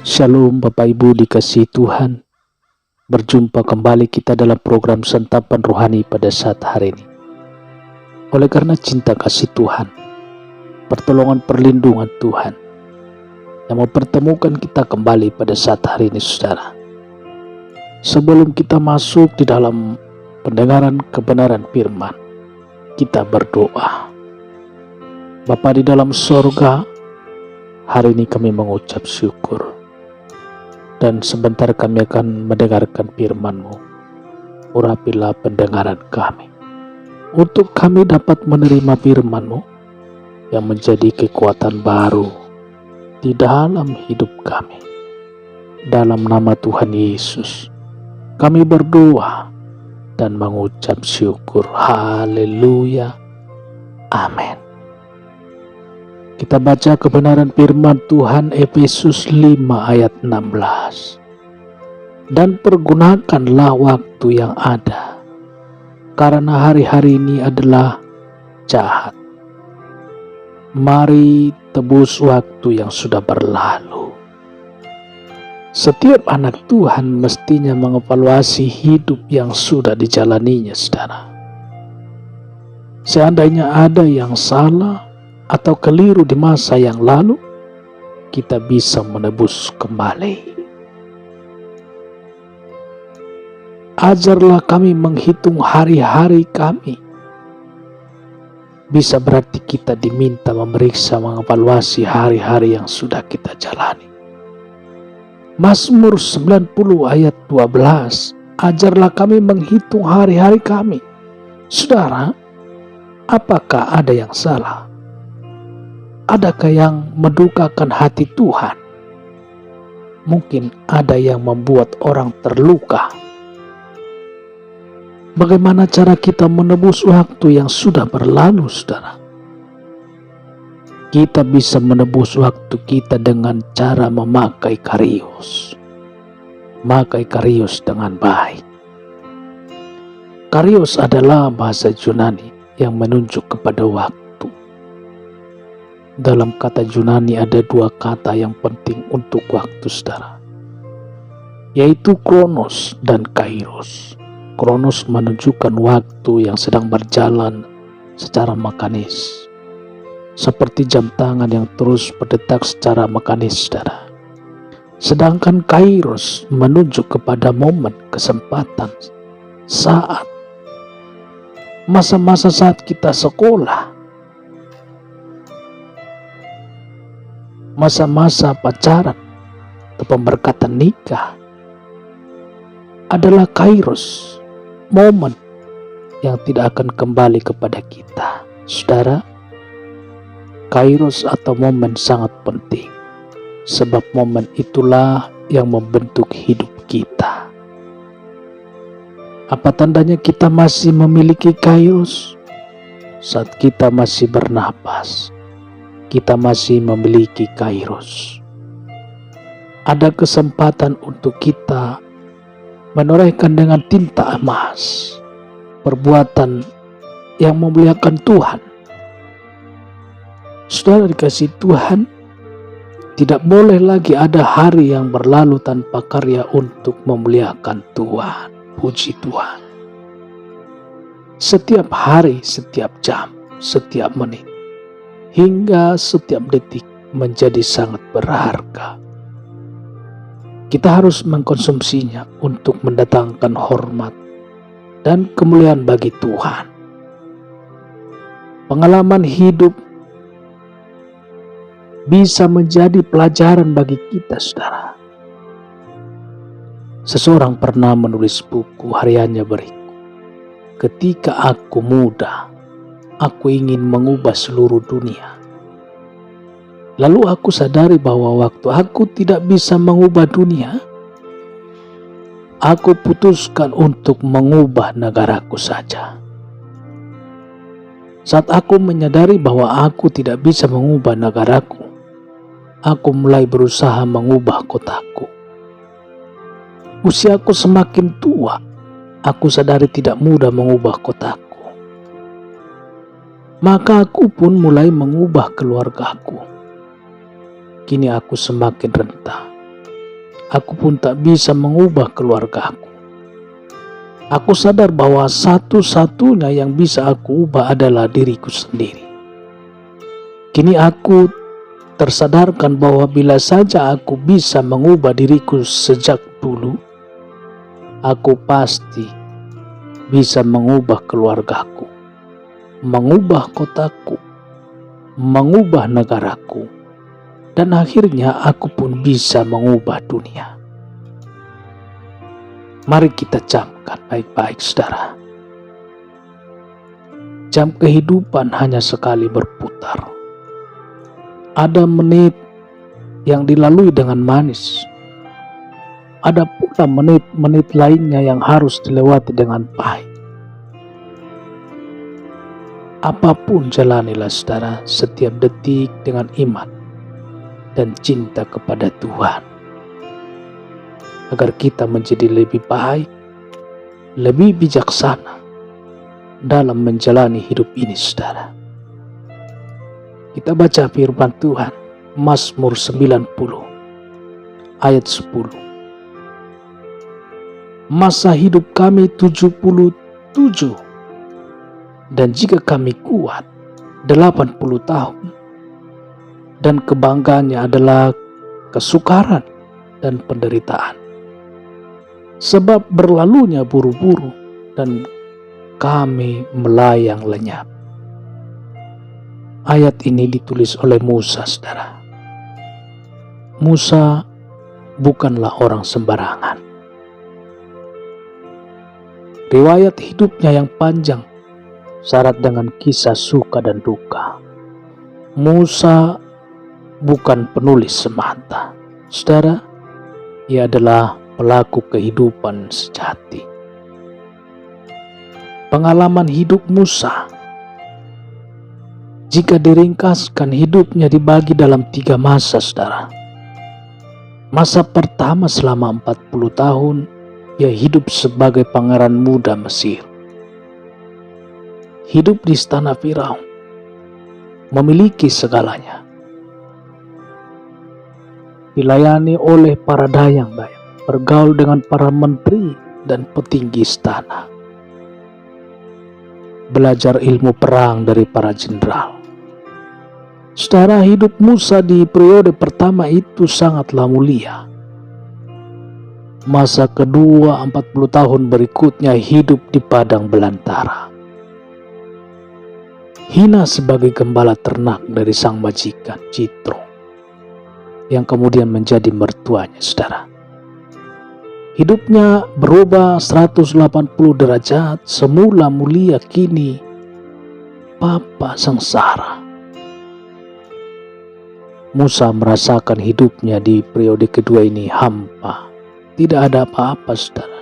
Shalom Bapak Ibu dikasihi Tuhan. Berjumpa kembali kita dalam program Santapan Rohani pada saat hari ini. Oleh karena cinta kasih Tuhan, pertolongan perlindungan Tuhan yang mempertemukan kita kembali pada saat hari ini, saudara. Sebelum kita masuk di dalam pendengaran kebenaran firman, kita berdoa. Bapa di dalam sorga, hari ini kami mengucap syukur, dan sebentar kami akan mendengarkan firman-Mu. Urapilah pendengaran kami, untuk kami dapat menerima firman-Mu yang menjadi kekuatan baru di dalam hidup kami. Dalam nama Tuhan Yesus, kami berdoa dan mengucap syukur. Haleluya. Amin. Kita baca kebenaran firman Tuhan Efesus 5 ayat 16. Dan pergunakanlah waktu yang ada, karena hari-hari ini adalah jahat. Mari tebus waktu yang sudah berlalu. Setiap anak Tuhan mestinya mengevaluasi hidup yang sudah dijalaninya, saudara. Seandainya ada yang salah atau keliru di masa yang lalu, kita bisa menebus kembali. Ajarlah kami menghitung hari-hari kami. Bisa berarti kita diminta memeriksa, mengevaluasi hari-hari yang sudah kita jalani. Mazmur 90 ayat 12, ajarlah kami menghitung hari-hari kami. Saudara, apakah ada yang salah? Adakah yang mendukakan hati Tuhan? Mungkin ada yang membuat orang terluka. Bagaimana cara kita menebus waktu yang sudah berlalu, saudara? Kita bisa menebus waktu kita dengan cara memakai karios. Memakai karios dengan baik. Karios adalah bahasa Yunani yang menunjuk kepada waktu. Dalam kata Yunani ada dua kata yang penting untuk waktu, saudara, yaitu kronos dan kairos. Kronos menunjukkan waktu yang sedang berjalan secara mekanis, seperti jam tangan yang terus berdetak secara mekanis, saudara. Sedangkan kairos menunjuk kepada momen, kesempatan, saat, masa-masa saat kita sekolah, masa-masa pacaran atau pemberkatan nikah, adalah kairos, momen yang tidak akan kembali kepada kita. Saudara, kairos atau momen sangat penting, sebab momen itulah yang membentuk hidup kita. Apa tandanya kita masih memiliki kairos? Saat kita masih bernapas, kita masih memiliki kairos. Ada kesempatan untuk kita menorehkan dengan tinta emas perbuatan yang memuliakan Tuhan. Saudara dikasihi Tuhan, tidak boleh lagi ada hari yang berlalu tanpa karya untuk memuliakan Tuhan. Puji Tuhan. Setiap hari, setiap jam, setiap menit, hingga setiap detik menjadi sangat berharga. Kita harus mengkonsumsinya untuk mendatangkan hormat dan kemuliaan bagi Tuhan. Pengalaman hidup bisa menjadi pelajaran bagi kita, saudara. Seseorang pernah menulis buku hariannya berikut. Ketika aku muda, aku ingin mengubah seluruh dunia. Lalu aku sadari bahwa waktu aku tidak bisa mengubah dunia, aku putuskan untuk mengubah negaraku saja. Saat aku menyadari bahwa aku tidak bisa mengubah negaraku, aku mulai berusaha mengubah kotaku. Usiaku semakin tua, aku sadari tidak mudah mengubah kotaku. Maka aku pun mulai mengubah keluargaku. Kini aku semakin rentah. aku pun tak bisa mengubah keluargaku. Aku sadar bahwa satu-satunya yang bisa aku ubah adalah diriku sendiri. Kini aku tersadarkan bahwa bila saja aku bisa mengubah diriku sejak dulu, aku pasti bisa mengubah keluargaku, mengubah kotaku, mengubah negaraku, dan akhirnya aku pun bisa mengubah dunia. Mari kita camkan baik-baik, saudara. Jam kehidupan hanya sekali berputar. Ada menit yang dilalui dengan manis. Ada pula menit-menit lainnya yang harus dilewati dengan pahit. Apapun jalanilah, saudara, setiap detik dengan iman dan cinta kepada Tuhan, agar kita menjadi lebih baik, lebih bijaksana dalam menjalani hidup ini, saudara. Kita baca firman Tuhan, Mazmur 90 ayat 10. Masa hidup kami 77, dan jika kami kuat 80 tahun, dan kebanggaannya adalah kesukaran dan penderitaan. Sebab berlalunya buru-buru dan kami melayang lenyap. Ayat ini ditulis oleh Musa, saudara. Musa bukanlah orang sembarangan. Riwayat hidupnya yang panjang syarat dengan kisah suka dan duka. Musa bukan penulis semata, saudara. Ia adalah pelaku kehidupan sejati. Pengalaman hidup Musa, jika diringkaskan, hidupnya dibagi dalam 3 masa, saudara. Masa pertama selama 40 tahun, ia hidup sebagai pangeran muda Mesir. Hidup di istana Firaun, memiliki segalanya. Dilayani oleh para dayang-dayang, bergaul dengan para menteri dan petinggi istana. Belajar ilmu perang dari para jenderal. Saudara, hidup Musa di periode pertama itu sangatlah mulia. Masa kedua 40 tahun berikutnya hidup di padang belantara. Hina sebagai gembala ternak dari sang majikan Jitro, yang kemudian menjadi mertuanya, saudara. Hidupnya berubah 180 derajat, semula mulia kini papa sengsara. Musa merasakan hidupnya di periode kedua ini hampa, tidak ada apa-apa, saudara.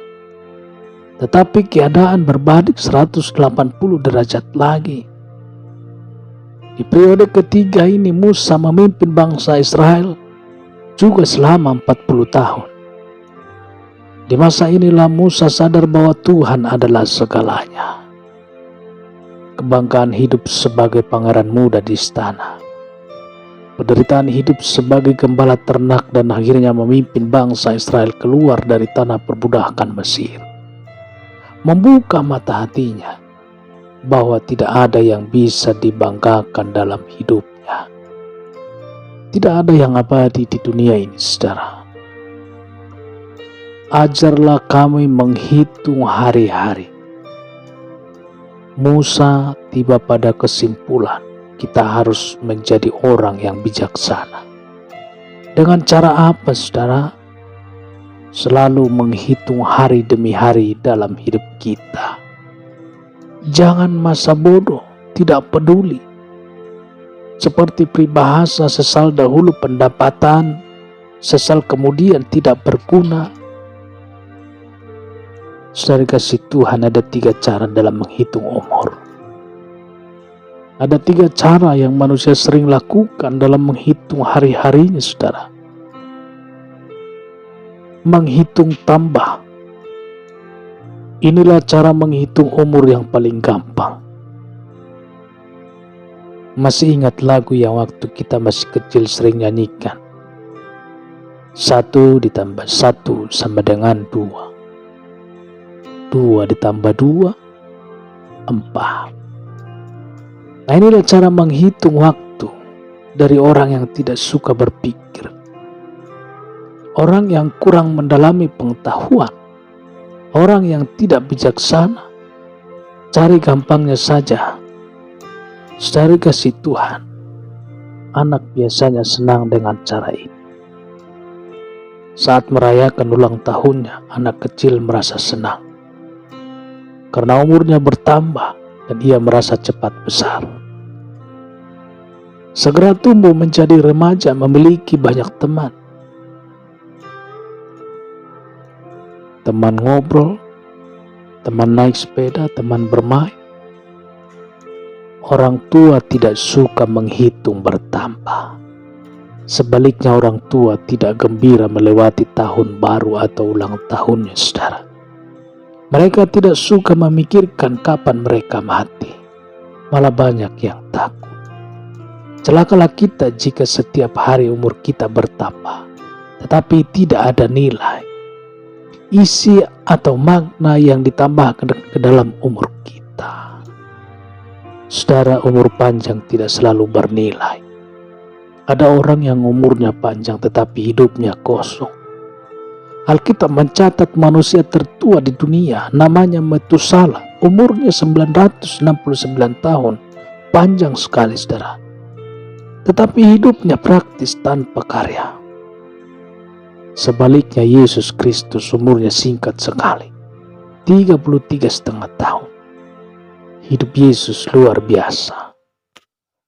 Tetapi keadaan berbalik 180 derajat lagi. Di periode ketiga ini Musa memimpin bangsa Israel juga selama 40 tahun. Di masa inilah Musa sadar bahwa Tuhan adalah segalanya. Kebanggaan hidup sebagai pangeran muda di istana, penderitaan hidup sebagai gembala ternak, dan akhirnya memimpin bangsa Israel keluar dari tanah perbudakan Mesir, membuka mata hatinya bahwa tidak ada yang bisa dibanggakan dalam hidupnya. Tidak ada yang abadi di dunia ini, saudara. Ajarlah kami menghitung hari-hari. Musa tiba pada kesimpulan kita harus menjadi orang yang bijaksana. Dengan cara apa, saudara? Selalu menghitung hari demi hari dalam hidup kita. Jangan masa bodoh, tidak peduli. Seperti peribahasa, sesal dahulu pendapatan, sesal kemudian tidak berguna. Saudara kasih Tuhan, ada 3 cara dalam menghitung umur. Ada 3 cara yang manusia sering lakukan dalam menghitung hari-harinya, saudara. Menghitung tambah. Inilah cara menghitung umur yang paling gampang. Masih ingat lagu yang waktu kita masih kecil sering nyanyikan? 1 ditambah 1 sama dengan 2. 2 ditambah 2, 4. Nah, inilah cara menghitung waktu dari orang yang tidak suka berpikir. Orang yang kurang mendalami pengetahuan. Orang yang tidak bijaksana. Cari gampangnya saja. Cari kasih Tuhan. Anak biasanya senang dengan cara ini. Saat merayakan ulang tahunnya, anak kecil merasa senang. Karena umurnya bertambah dan ia merasa cepat besar. Segera tumbuh menjadi remaja, memiliki banyak teman. Teman ngobrol, teman naik sepeda, teman bermain. Orang tua tidak suka menghitung bertambah. Sebaliknya orang tua tidak gembira melewati tahun baru atau ulang tahunnya, saudara. Mereka tidak suka memikirkan kapan mereka mati. Malah banyak yang takut. Celakalah kita jika setiap hari umur kita bertambah, tetapi tidak ada nilai, isi atau makna yang ditambahkan ke dalam umur kita. Saudara, umur panjang tidak selalu bernilai. Ada orang yang umurnya panjang tetapi hidupnya kosong. Alkitab mencatat manusia tertua di dunia namanya Metusala. Umurnya 969 tahun. Panjang sekali, saudara. Tetapi hidupnya praktis tanpa karya. Sebaliknya Yesus Kristus umurnya singkat sekali. 33,5 tahun. Hidup Yesus luar biasa.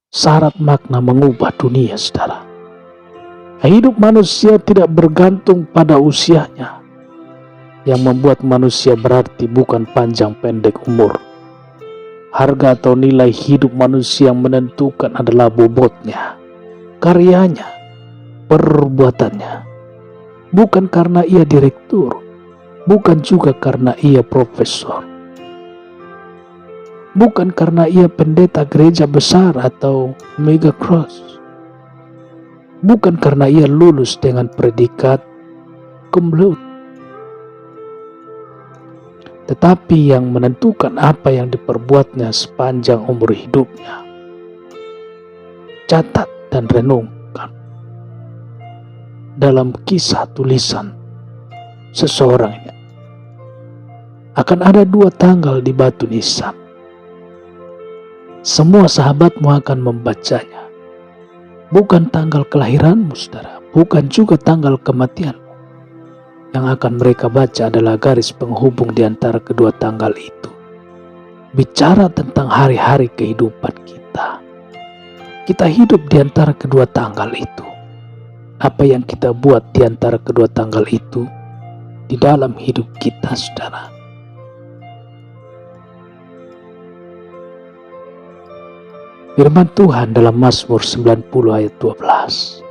Syarat makna mengubah dunia, saudara. Hidup manusia tidak bergantung pada usianya. Yang membuat manusia berarti bukan panjang pendek umur. Harga atau nilai hidup manusia yang menentukan adalah bobotnya, karyanya, perbuatannya. Bukan karena ia direktur, bukan juga karena ia profesor. Bukan karena ia pendeta gereja besar atau mega cross. Bukan karena ia lulus dengan predikat cum laude. Tetapi yang menentukan apa yang diperbuatnya sepanjang umur hidupnya. Catat dan renungkan. Dalam kisah tulisan seseorang ini akan ada 2 tanggal di batu nisan. Semua sahabatmu akan membacanya. Bukan tanggal kelahiranmu, saudara. Bukan juga tanggal kematianmu. Yang akan mereka baca adalah garis penghubung di antara kedua tanggal itu. Bicara tentang hari-hari kehidupan kita. Kita hidup di antara kedua tanggal itu. Apa yang kita buat di antara kedua tanggal itu di dalam hidup kita, saudara. Firman Tuhan dalam Mazmur 90 ayat 12.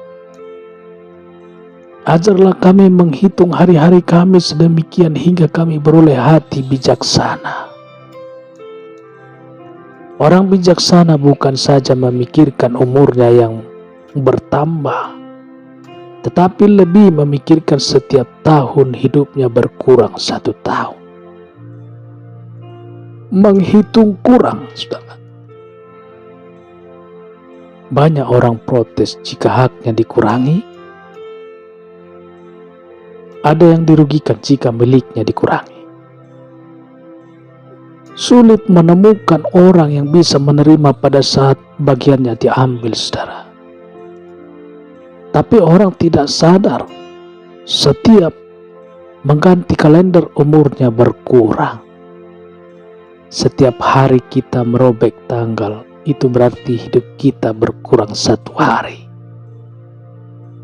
Ajarlah kami menghitung hari-hari kami sedemikian hingga kami beroleh hati bijaksana. Orang bijaksana bukan saja memikirkan umurnya yang bertambah, tetapi lebih memikirkan setiap tahun hidupnya berkurang 1 tahun. Menghitung kurang, saudara. Banyak orang protes jika haknya dikurangi. Ada yang dirugikan jika miliknya dikurangi. Sulit menemukan orang yang bisa menerima pada saat bagiannya diambil, saudara. Tapi orang tidak sadar setiap mengganti kalender umurnya berkurang. Setiap hari kita merobek tanggal, itu berarti hidup kita berkurang 1 hari.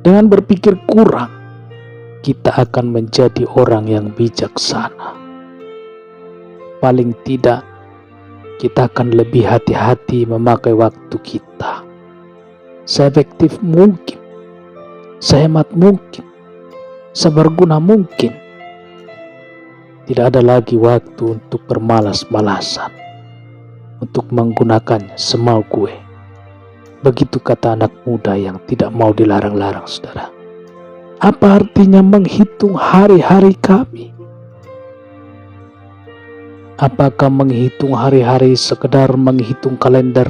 Dengan berpikir kurang, kita akan menjadi orang yang bijaksana. Paling tidak, kita akan lebih hati-hati memakai waktu kita. Seefektif mungkin, sehemat mungkin, seberguna mungkin. Tidak ada lagi waktu untuk bermalas-malasan, untuk menggunakannya semau gue. Begitu kata anak muda yang tidak mau dilarang-larang, saudara. Apa artinya menghitung hari-hari kami? Apakah menghitung hari-hari sekedar menghitung kalender,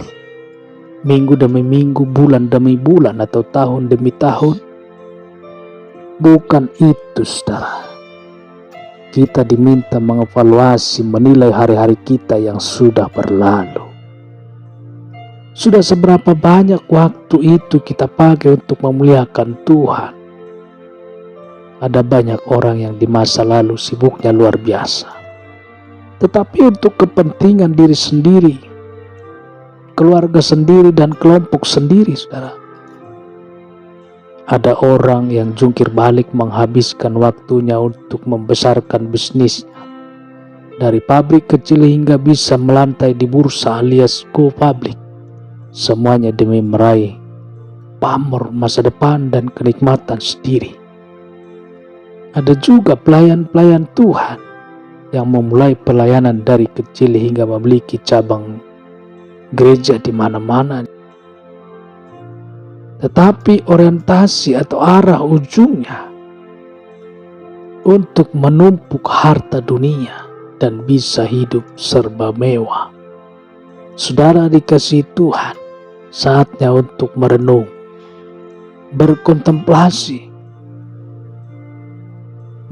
minggu demi minggu, bulan demi bulan, atau tahun demi tahun? Bukan itu, saudara. Kita diminta mengevaluasi, menilai hari-hari kita yang sudah berlalu. Sudah seberapa banyak waktu itu kita pakai untuk memuliakan Tuhan? Ada banyak orang yang di masa lalu sibuknya luar biasa, tetapi untuk kepentingan diri sendiri, keluarga sendiri, dan kelompok sendiri, saudara. Ada orang yang jungkir balik menghabiskan waktunya untuk membesarkan bisnisnya, dari pabrik kecil hingga bisa melantai di bursa alias go public, semuanya demi meraih pamor masa depan dan kenikmatan sendiri. Ada juga pelayan-pelayan Tuhan yang memulai pelayanan dari kecil hingga memiliki cabang gereja di mana-mana. Tetapi orientasi atau arah ujungnya untuk menumpuk harta dunia dan bisa hidup serba mewah. Saudara dikasihi Tuhan, saatnya untuk merenung, berkontemplasi.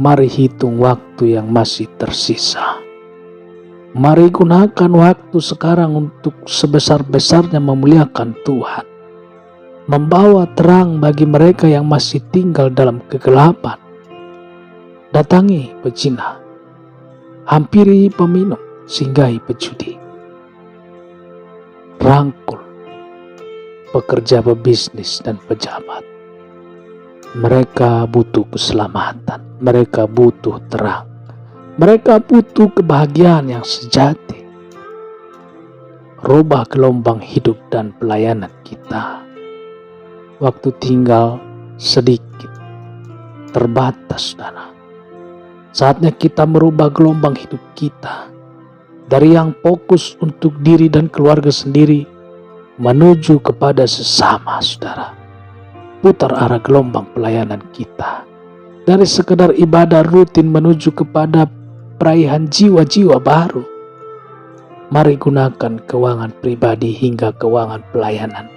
Mari hitung waktu yang masih tersisa. Mari gunakan waktu sekarang untuk sebesar-besarnya memuliakan Tuhan, membawa terang bagi mereka yang masih tinggal dalam kegelapan. Datangi pezina, hampiri peminum, singgahi pejudi, rangkul pekerja pebisnis dan pejabat. Mereka butuh keselamatan, mereka butuh terang, mereka butuh kebahagiaan yang sejati. Rubah gelombang hidup dan pelayanan kita. Waktu tinggal sedikit, terbatas, saudara. Saatnya kita merubah gelombang hidup kita dari yang fokus untuk diri dan keluarga sendiri menuju kepada sesama, saudara. Putar arah gelombang pelayanan kita dari sekedar ibadah rutin menuju kepada peraihan jiwa-jiwa baru. Mari gunakan keuangan pribadi hingga keuangan pelayanan,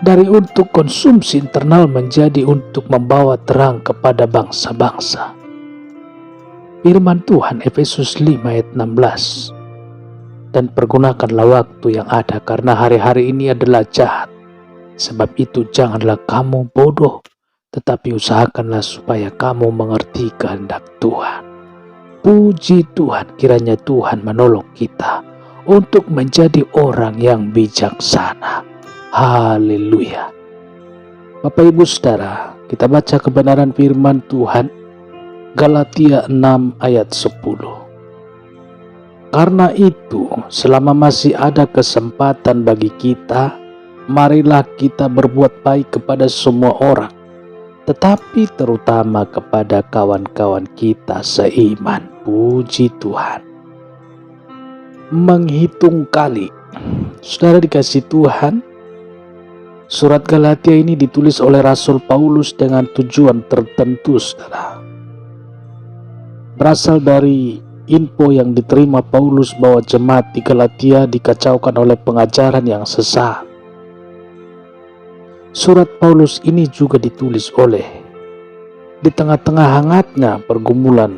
dari untuk konsumsi internal menjadi untuk membawa terang kepada bangsa-bangsa. Firman Tuhan Efesus 5 ayat 16. Dan pergunakanlah waktu yang ada, karena hari-hari ini adalah jahat. Sebab itu janganlah kamu bodoh, tetapi usahakanlah supaya kamu mengerti kehendak Tuhan. Puji Tuhan, kiranya Tuhan menolong kita untuk menjadi orang yang bijaksana. Haleluya. Bapak Ibu Saudara, kita baca kebenaran firman Tuhan Galatia 6 ayat 10. Karena itu, selama masih ada kesempatan bagi kita, marilah kita berbuat baik kepada semua orang, tetapi terutama kepada kawan-kawan kita seiman. Puji Tuhan. Menghitung kali. Saudara dikasih Tuhan, surat Galatia ini ditulis oleh Rasul Paulus dengan tujuan tertentu, saudara. Berasal dari info yang diterima Paulus bahwa jemaat di Galatia dikacaukan oleh pengajaran yang sesat. Surat Paulus ini juga ditulis di tengah-tengah hangatnya pergumulan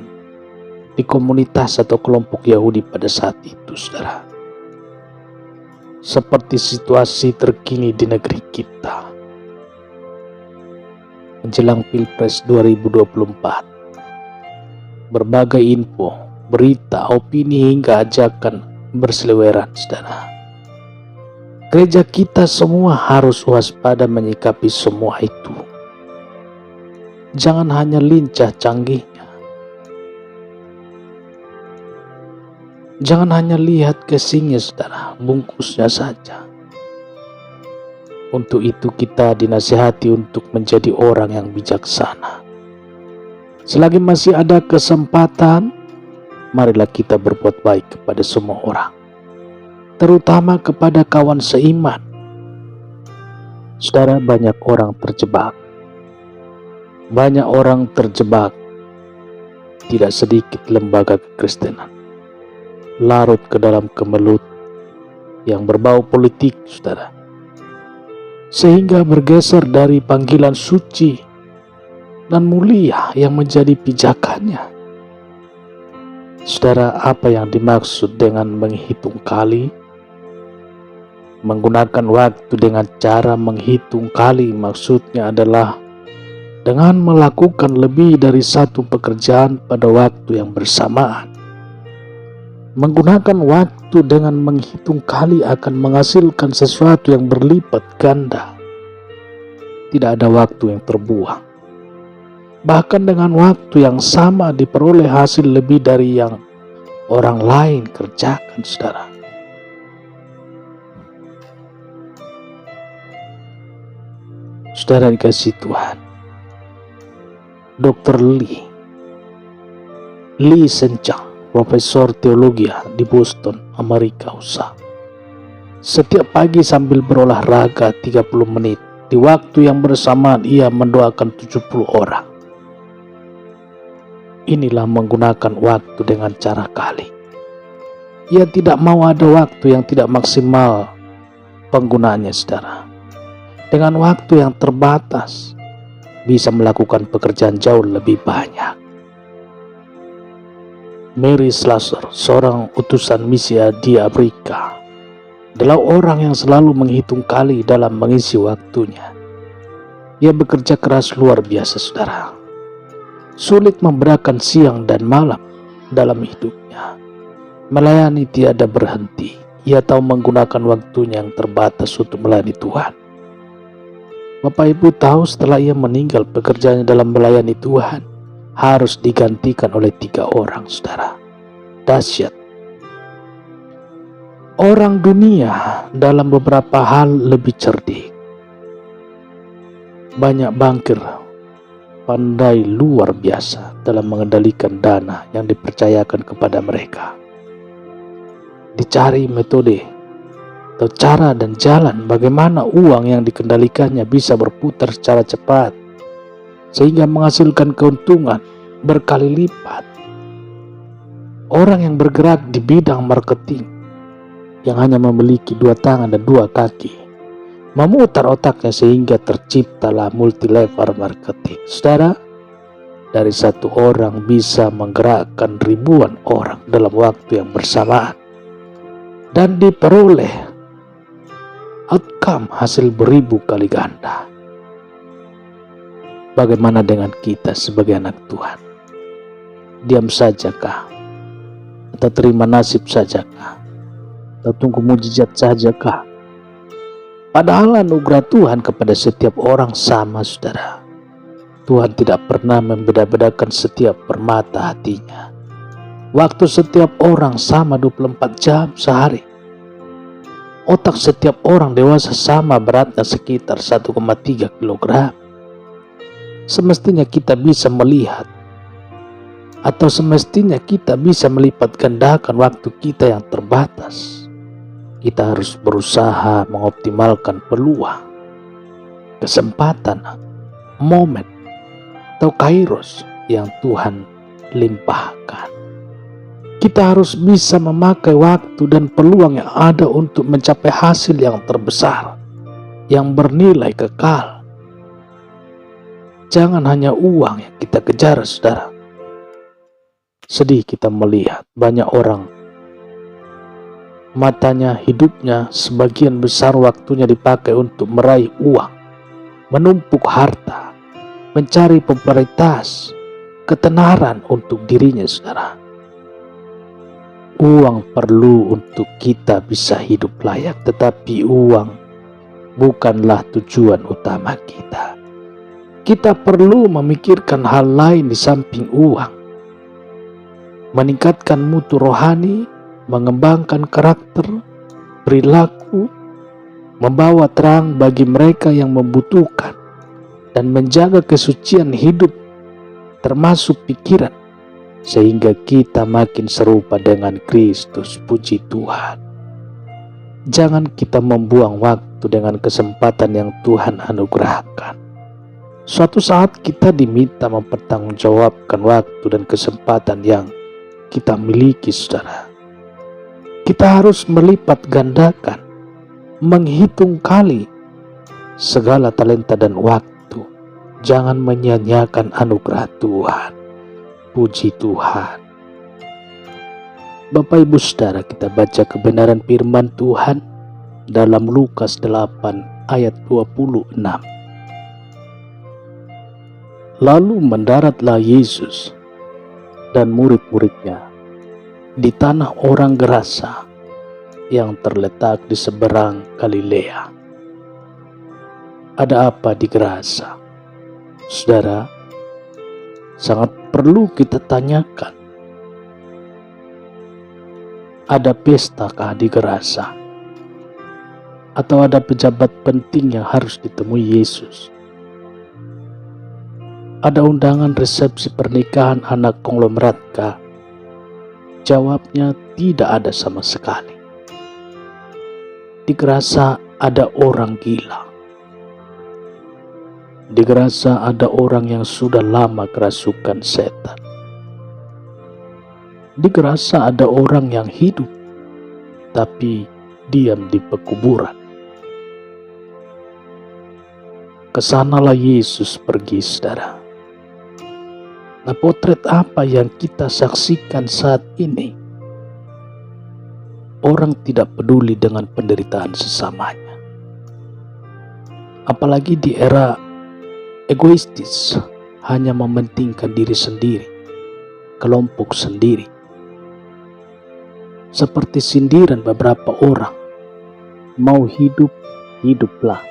di komunitas atau kelompok Yahudi pada saat itu, saudara. Seperti situasi terkini di negeri kita menjelang Pilpres 2024. Berbagai info, berita, opini hingga ajakan berseliweran, saudara. Gereja kita semua harus waspada menyikapi semua itu. Jangan hanya lincah canggihnya. Jangan hanya lihat casingnya, saudara, bungkusnya saja. Untuk itu kita dinasihati untuk menjadi orang yang bijaksana. Selagi masih ada kesempatan, marilah kita berbuat baik kepada semua orang, terutama kepada kawan seiman. Saudara, banyak orang terjebak Banyak orang terjebak, tidak sedikit lembaga kekristenan larut ke dalam kemelut yang berbau politik, saudara, sehingga bergeser dari panggilan suci dan mulia yang menjadi pijakannya. Saudara, apa yang dimaksud dengan menghitung kali? Menggunakan waktu dengan cara menghitung kali maksudnya adalah dengan melakukan lebih dari satu pekerjaan pada waktu yang bersamaan. Menggunakan waktu dengan menghitung kali akan menghasilkan sesuatu yang berlipat ganda. Tidak ada waktu yang terbuang. Bahkan dengan waktu yang sama diperoleh hasil lebih dari yang orang lain kerjakan, saudara. Saudara dikasih Tuhan, Dr. Lee Sencang, Profesor Teologi di Boston, Amerika USA, setiap pagi sambil berolahraga 30 menit, di waktu yang bersamaan ia mendoakan 70 orang. Inilah menggunakan waktu dengan cara kali. Ia tidak mau ada waktu yang tidak maksimal penggunaannya, saudara. Dengan waktu yang terbatas, bisa melakukan pekerjaan jauh lebih banyak. Mary Slessor, seorang utusan misi di Afrika, adalah orang yang selalu menghitung kali dalam mengisi waktunya. Ia bekerja keras luar biasa, saudara. Sulit membedakan siang dan malam dalam hidupnya. Melayani tiada berhenti. Ia tahu menggunakan waktunya yang terbatas untuk melayani Tuhan. Bapak Ibu tahu setelah ia meninggal, pekerjaannya dalam melayani Tuhan harus digantikan oleh 3 orang, saudara. Dahsyat. Orang dunia dalam beberapa hal lebih cerdik. Banyak bankir pandai luar biasa dalam mengendalikan dana yang dipercayakan kepada mereka. Dicari metode atau cara dan jalan bagaimana uang yang dikendalikannya bisa berputar secara cepat sehingga menghasilkan keuntungan berkali lipat. Orang yang bergerak di bidang marketing yang hanya memiliki 2 tangan dan 2 kaki memutar otaknya sehingga terciptalah multi-level marketing. Saudara, dari 1 orang bisa menggerakkan ribuan orang dalam waktu yang bersamaan dan diperoleh outcome hasil beribu kali ganda. Bagaimana dengan kita sebagai anak Tuhan? Diam sajakah? Atau terima nasib sajakah? Atau tunggu mujizat sajakah? Padahal anugerah Tuhan kepada setiap orang sama, saudara. Tuhan tidak pernah membeda-bedakan setiap permata hatinya. Waktu setiap orang sama 24 jam sehari. Otak setiap orang dewasa sama beratnya sekitar 1,3 kg. Semestinya kita bisa melihat atau semestinya kita bisa melipat gandakan waktu kita yang terbatas. Kita harus berusaha mengoptimalkan peluang, kesempatan, momen, atau kairos yang Tuhan limpahkan. Kita harus bisa memakai waktu dan peluang yang ada untuk mencapai hasil yang terbesar, yang bernilai kekal. Jangan hanya uang yang kita kejar, saudara. Sedih kita melihat banyak orang, matanya, hidupnya, sebagian besar waktunya dipakai untuk meraih uang, menumpuk harta, mencari popularitas, ketenaran untuk dirinya, saudara. Uang perlu untuk kita bisa hidup layak, tetapi uang bukanlah tujuan utama kita. Kita perlu memikirkan hal lain di samping uang. Meningkatkan mutu rohani, mengembangkan karakter, perilaku, membawa terang bagi mereka yang membutuhkan, dan menjaga kesucian hidup termasuk pikiran, sehingga kita makin serupa dengan Kristus. Puji Tuhan. Jangan kita membuang waktu dengan kesempatan yang Tuhan anugerahkan. Suatu saat kita diminta mempertanggungjawabkan waktu dan kesempatan yang kita miliki, saudara. Kita harus melipat gandakan, menghitung kali segala talenta dan waktu. Jangan menyia-nyiakan anugerah Tuhan. Puji Tuhan. Bapak Ibu Saudara, kita baca kebenaran firman Tuhan dalam Lukas 8 ayat 26. Lalu mendaratlah Yesus dan murid-muridnya di tanah orang Gerasa yang terletak di seberang Galilea. Ada apa di Gerasa? Saudara, sangat perlu kita tanyakan. Ada pestakah di Gerasa? Atau ada pejabat penting yang harus ditemui Yesus? Ada undangan resepsi pernikahan anak konglomeratkah? Jawabnya tidak ada sama sekali. Di Gerasa ada orang gila. Di Gerasa ada orang yang sudah lama kerasukan setan. Di Gerasa ada orang yang hidup tapi diam di pekuburan. Kesanalah Yesus pergi, saudara. Nah, potret apa yang kita saksikan saat ini? Orang tidak peduli dengan penderitaan sesamanya. Apalagi di era egoistis, hanya mementingkan diri sendiri, kelompok sendiri. Seperti sindiran beberapa orang, mau hidup, hiduplah,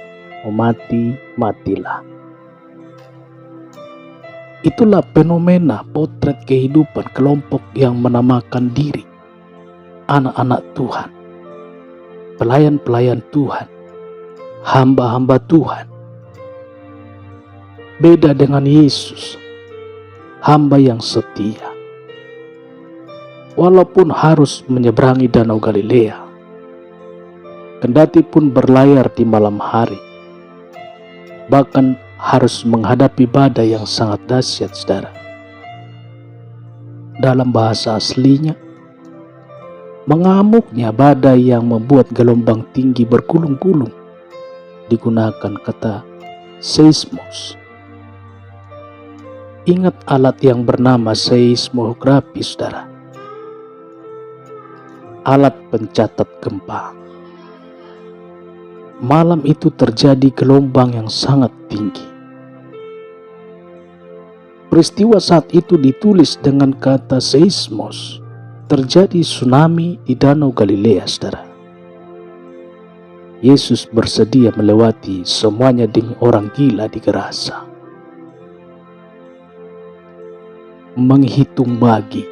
mau mati, matilah. Itulah fenomena potret kehidupan kelompok yang menamakan diri anak-anak Tuhan, pelayan-pelayan Tuhan, hamba-hamba Tuhan. Beda dengan Yesus, hamba yang setia. Walaupun harus menyeberangi danau Galilea, kendati pun berlayar di malam hari, bahkan harus menghadapi badai yang sangat dahsyat, saudara. Dalam bahasa aslinya, mengamuknya badai yang membuat gelombang tinggi bergulung-gulung digunakan kata seismos. Ingat alat yang bernama seismografi, saudara. Alat pencatat gempa. Malam itu terjadi gelombang yang sangat tinggi. Peristiwa saat itu ditulis dengan kata seismos. Terjadi tsunami di danau Galilea, saudara. Yesus bersedia melewati semuanya demi orang gila di Gerasa. Menghitung bagi.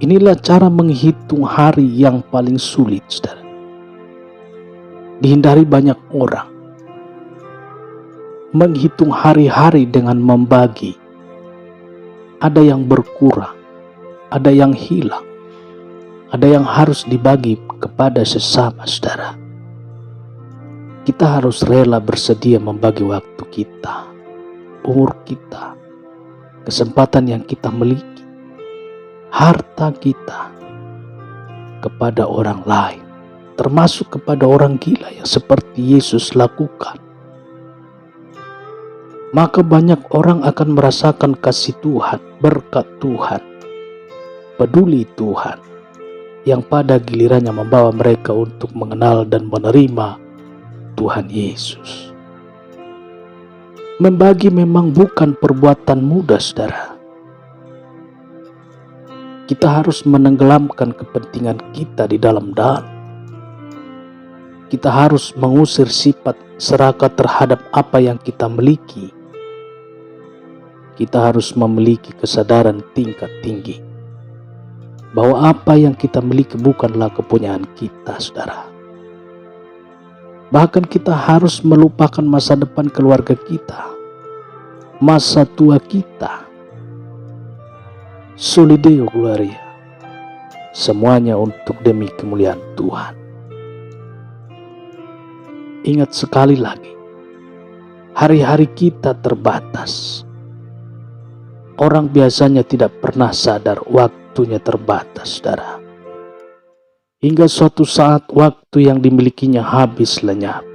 Inilah cara menghitung hari yang paling sulit, saudara. Dihindari banyak orang. Menghitung hari-hari dengan membagi. Ada yang berkurang, ada yang hilang, ada yang harus dibagi kepada sesama, saudara. Kita harus rela bersedia membagi waktu kita, umur kita, kesempatan yang kita miliki, harta kita kepada orang lain, termasuk kepada orang gila yang seperti Yesus lakukan. Maka banyak orang akan merasakan kasih Tuhan, berkat Tuhan, peduli Tuhan, yang pada gilirannya membawa mereka untuk mengenal dan menerima Tuhan Yesus. Membagi memang bukan perbuatan mudah, saudara. Kita harus menenggelamkan kepentingan kita di dalam dalam. Kita harus mengusir sifat serakah terhadap apa yang kita miliki. Kita harus memiliki kesadaran tingkat tinggi bahwa apa yang kita miliki bukanlah kepunyaan kita, saudara. Bahkan kita harus melupakan masa depan keluarga kita, masa tua kita. Soli Deo Gloria. Semuanya untuk demi kemuliaan Tuhan. Ingat sekali lagi, Hari-hari kita terbatas. Orang biasanya tidak pernah sadar waktunya terbatas, saudara. Hingga suatu saat waktu yang dimilikinya habis lenyap.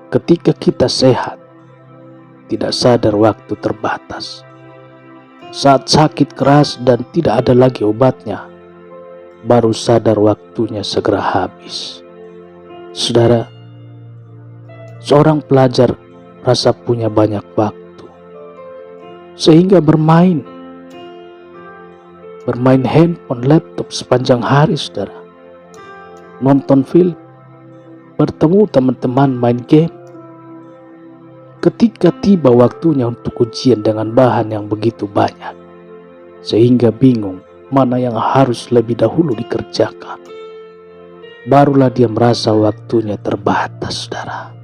Ketika kita sehat, tidak sadar waktu terbatas. Saat sakit keras dan tidak ada lagi obatnya, baru sadar waktunya segera habis. Saudara, seorang pelajar rasa punya banyak waktu, sehingga bermain handphone, laptop sepanjang hari, saudara. Nonton film, bertemu teman-teman, main game. Ketika tiba waktunya untuk ujian dengan bahan yang begitu banyak, sehingga bingung mana yang harus lebih dahulu dikerjakan, barulah dia merasa waktunya terbatas, saudara.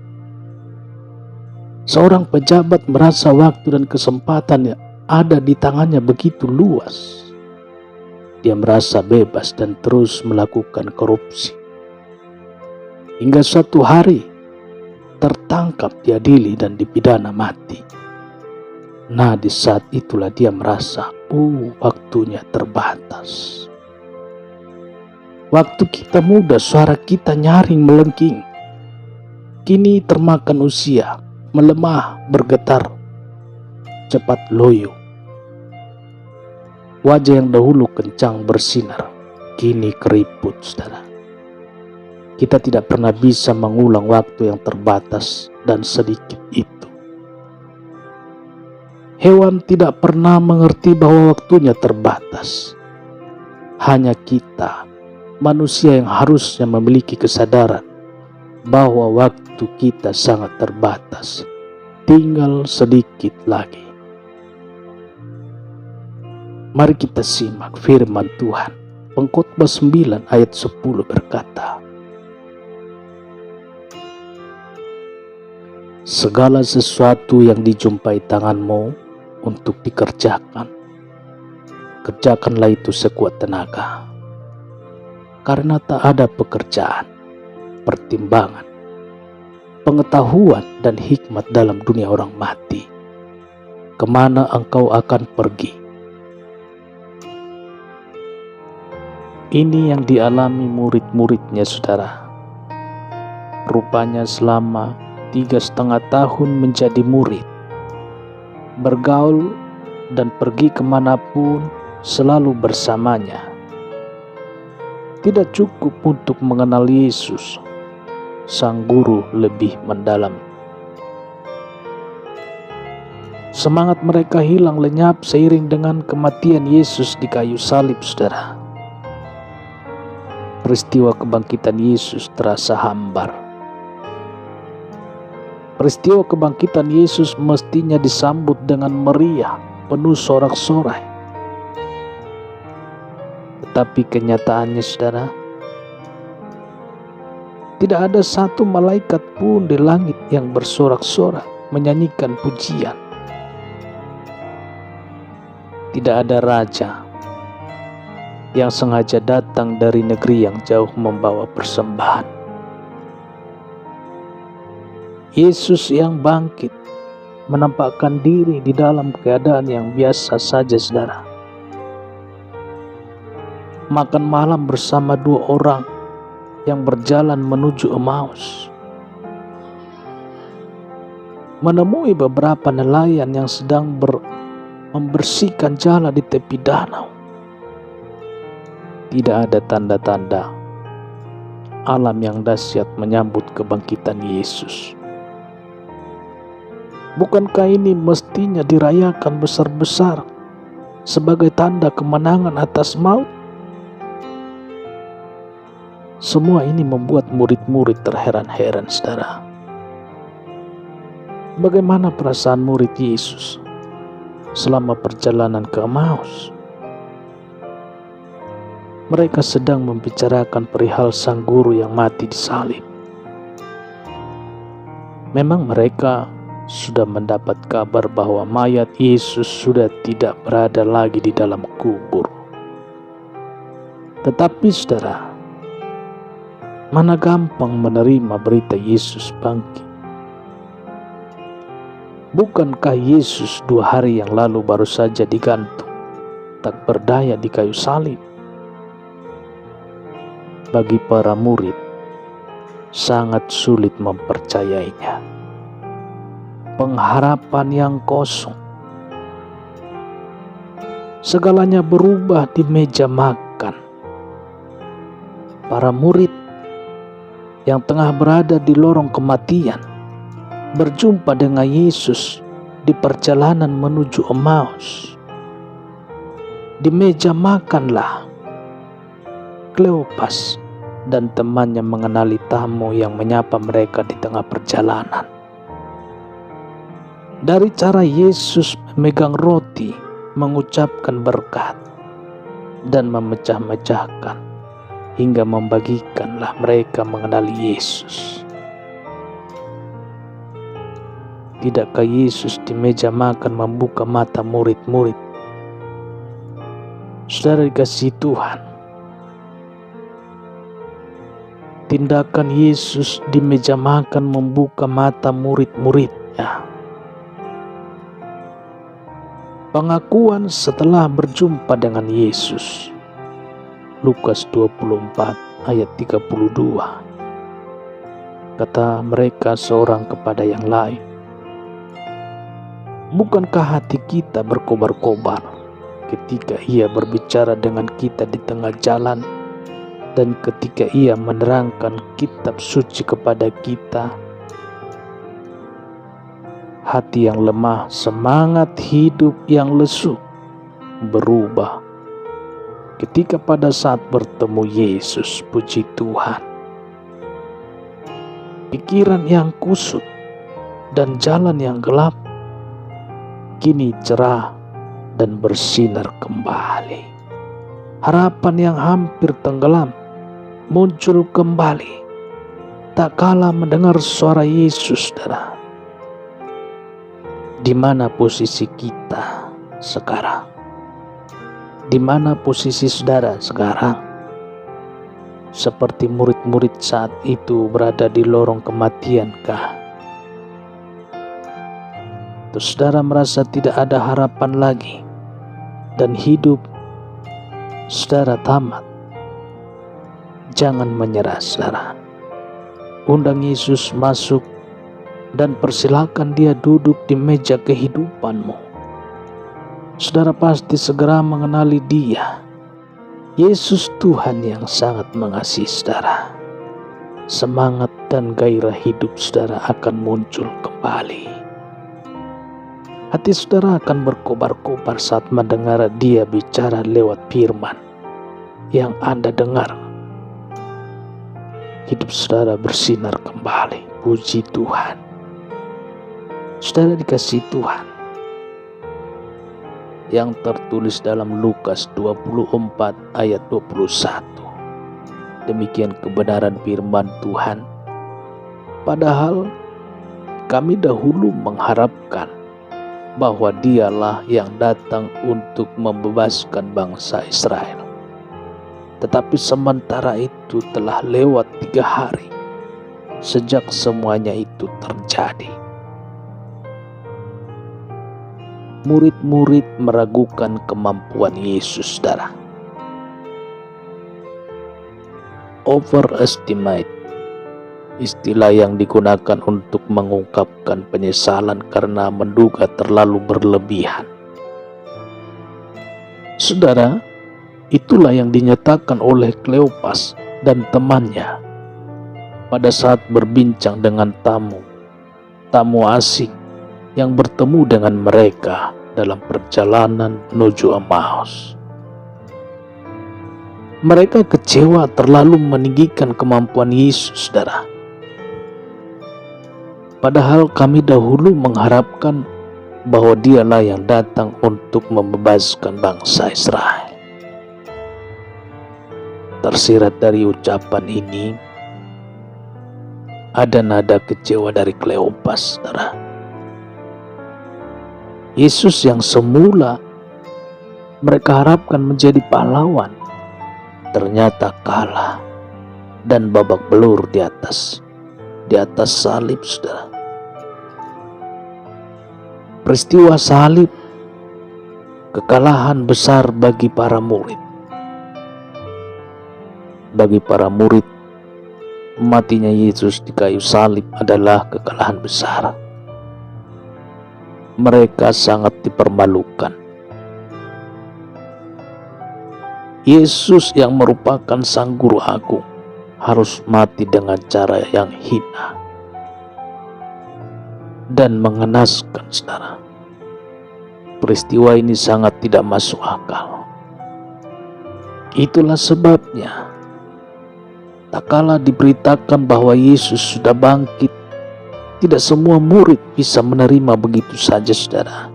Seorang pejabat merasa waktu dan kesempatan yang ada di tangannya begitu luas. Dia merasa bebas dan terus melakukan korupsi. Hingga suatu hari tertangkap, diadili dan dipidana mati. Nah, di saat itulah dia merasa, waktunya terbatas. Waktu kita muda, suara kita nyaring melengking. Kini termakan usia, melemah, bergetar, cepat loyo. Wajah yang dahulu kencang bersinar, kini keriput, saudara. Kita tidak pernah bisa mengulang waktu yang terbatas dan sedikit itu. Hewan tidak pernah mengerti bahwa waktunya terbatas. Hanya kita, manusia, yang harusnya memiliki kesadaran bahwa waktu kita sangat terbatas. Tinggal sedikit lagi. Mari kita simak firman Tuhan. Pengkhotbah 9 ayat 10 berkata, segala sesuatu yang dijumpai tanganmu untuk dikerjakan, kerjakanlah itu sekuat tenaga. Karena tak ada pekerjaan, pertimbangan, pengetahuan dan hikmat dalam dunia orang mati. Kemana engkau akan pergi? Ini yang dialami murid-muridnya, saudara. Rupanya selama 3,5 tahun menjadi murid, bergaul dan pergi kemanapun selalu bersamanya. Tidak cukup untuk mengenal Yesus, Sang Guru, lebih mendalam. Semangat mereka hilang lenyap seiring dengan kematian Yesus di kayu salib, saudara. Peristiwa kebangkitan Yesus terasa hambar. Peristiwa kebangkitan Yesus mestinya disambut dengan meriah, penuh sorak-sorai. Tetapi kenyataannya, saudara, tidak ada satu malaikat pun di langit yang bersorak-sorak menyanyikan pujian. Tidak ada raja yang sengaja datang dari negeri yang jauh membawa persembahan. Yesus yang bangkit menampakkan diri di dalam keadaan yang biasa saja, saudara. Makan malam bersama 2 orang yang berjalan menuju Emmaus. Menemui beberapa nelayan yang sedang membersihkan jala di tepi danau. Tidak ada tanda-tanda alam yang dahsyat menyambut kebangkitan Yesus. Bukankah ini mestinya dirayakan besar-besar sebagai tanda kemenangan atas maut? Semua ini membuat murid-murid terheran-heran, saudara. Bagaimana perasaan murid Yesus selama perjalanan ke Emmaus? Mereka sedang membicarakan perihal Sang Guru yang mati di salib. Memang mereka sudah mendapat kabar bahwa mayat Yesus sudah tidak berada lagi di dalam kubur. Tetapi, saudara, mana gampang menerima berita Yesus bangkit. Bukankah Yesus 2 hari yang lalu baru saja digantung, tak berdaya di kayu salib? Bagi para murid, sangat sulit mempercayainya. Pengharapan yang kosong. Segalanya berubah di meja makan. Para murid yang tengah berada di lorong kematian berjumpa dengan Yesus di perjalanan menuju Emmaus. Di meja makanlah Kleopas dan temannya mengenali tamu yang menyapa mereka di tengah perjalanan. Dari cara Yesus memegang roti, mengucapkan berkat, dan memecah-mecahkan, hingga membagikanlah mereka mengenali Yesus. Tidakkah Yesus di meja makan membuka mata murid-murid? Saudara dikasihi Tuhan, tindakan Yesus di meja makan membuka mata murid-muridnya. Pengakuan setelah berjumpa dengan Yesus. Lukas 24 ayat 32. Kata mereka seorang kepada yang lain, "Bukankah hati kita berkobar-kobar ketika Ia berbicara dengan kita di tengah jalan dan ketika Ia menerangkan kitab suci kepada kita?" Hati yang lemah, semangat hidup yang lesu berubah ketika pada saat bertemu Yesus. Puji Tuhan. Pikiran yang kusut dan jalan yang gelap kini cerah dan bersinar kembali. Harapan yang hampir tenggelam muncul kembali tak kalah mendengar suara Yesus. Saudara, di mana posisi kita sekarang? Di mana posisi saudara sekarang? Seperti murid-murid saat itu berada di lorong kematiankah? Terus saudara merasa tidak ada harapan lagi dan hidup saudara tamat? Jangan menyerah, saudara. Undang Yesus masuk dan persilakan Dia duduk di meja kehidupanmu. Saudara pasti segera mengenali Dia, Yesus Tuhan yang sangat mengasihi saudara. Semangat dan gairah hidup saudara akan muncul kembali. Hati saudara akan berkobar-kobar saat mendengar Dia bicara lewat firman yang Anda dengar. Hidup saudara bersinar kembali. Puji Tuhan. Saudara dikasihi Tuhan, yang tertulis dalam Lukas 24 ayat 21. Demikian kebenaran firman Tuhan. Padahal kami dahulu mengharapkan bahwa Dialah yang datang untuk membebaskan bangsa Israel. Tetapi sementara itu telah lewat 3 hari sejak semuanya itu terjadi. Murid-murid meragukan kemampuan Yesus, saudara. Overestimate, istilah yang digunakan untuk mengungkapkan penyesalan karena menduga terlalu berlebihan. Saudara, itulah yang dinyatakan oleh Kleopas dan temannya pada saat berbincang dengan tamu asing yang bertemu dengan mereka dalam perjalanan menuju Emmaus. Mereka kecewa terlalu meninggikan kemampuan Yesus, saudara. Padahal kami dahulu mengharapkan bahwa Dialah yang datang untuk membebaskan bangsa Israel. Tersirat dari ucapan ini ada nada kecewa dari Kleopas, saudara. Yesus yang semula mereka harapkan menjadi pahlawan ternyata kalah dan babak belur di atas salib, saudara. Peristiwa salib, kekalahan besar bagi para murid. Bagi para murid, matinya Yesus di kayu salib adalah kekalahan besar. Mereka sangat dipermalukan. Yesus yang merupakan Sang Guru Agung harus mati dengan cara yang hina dan mengenaskan, saudara. Peristiwa ini sangat tidak masuk akal. Itulah sebabnya, tak kala diberitakan bahwa Yesus sudah bangkit, tidak semua murid bisa menerima begitu saja, saudara.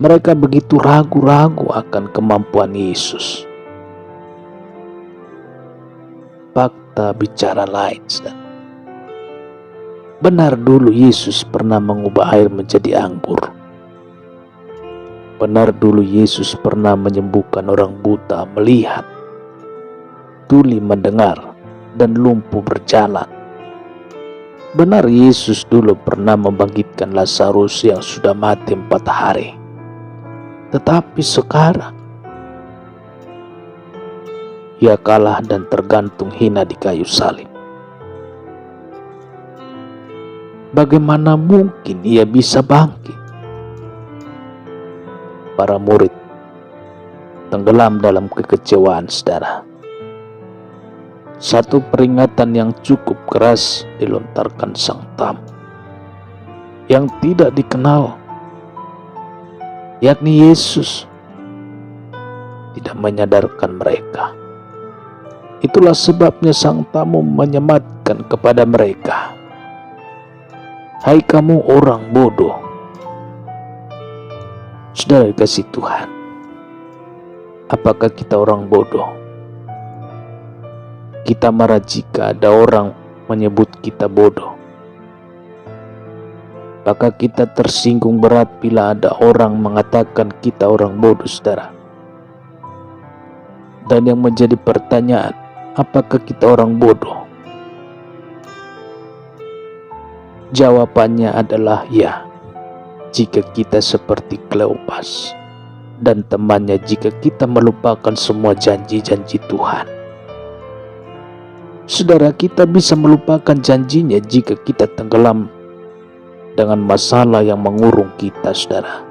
Mereka begitu ragu-ragu akan kemampuan Yesus. Fakta bicara lain, saudara. Benar dulu Yesus pernah mengubah air menjadi anggur. Benar dulu Yesus pernah menyembuhkan orang buta melihat, tuli mendengar, dan lumpuh berjalan. Benar Yesus dulu pernah membangkitkan Lazarus yang sudah mati 4 hari. Tetapi sekarang ia kalah dan tergantung hina di kayu salib. Bagaimana mungkin ia bisa bangkit? Para murid tenggelam dalam kekecewaan, saudara. Satu peringatan yang cukup keras dilontarkan sang tamu yang tidak dikenal, yakni Yesus, tidak menyadarkan mereka. Itulah sebabnya sang tamu menyematkan kepada mereka, "Hai kamu orang bodoh." Saudara kasih Tuhan, apakah kita orang bodoh? Kita marah jika ada orang menyebut kita bodoh. Apakah kita tersinggung berat bila ada orang mengatakan kita orang bodoh, saudara? Dan yang menjadi pertanyaan, apakah kita orang bodoh? Jawabannya adalah ya, jika kita seperti Kleopas dan temannya, jika kita melupakan semua janji-janji Tuhan. Saudara, kita bisa melupakan janjinya jika kita tenggelam dengan masalah yang mengurung kita, saudara.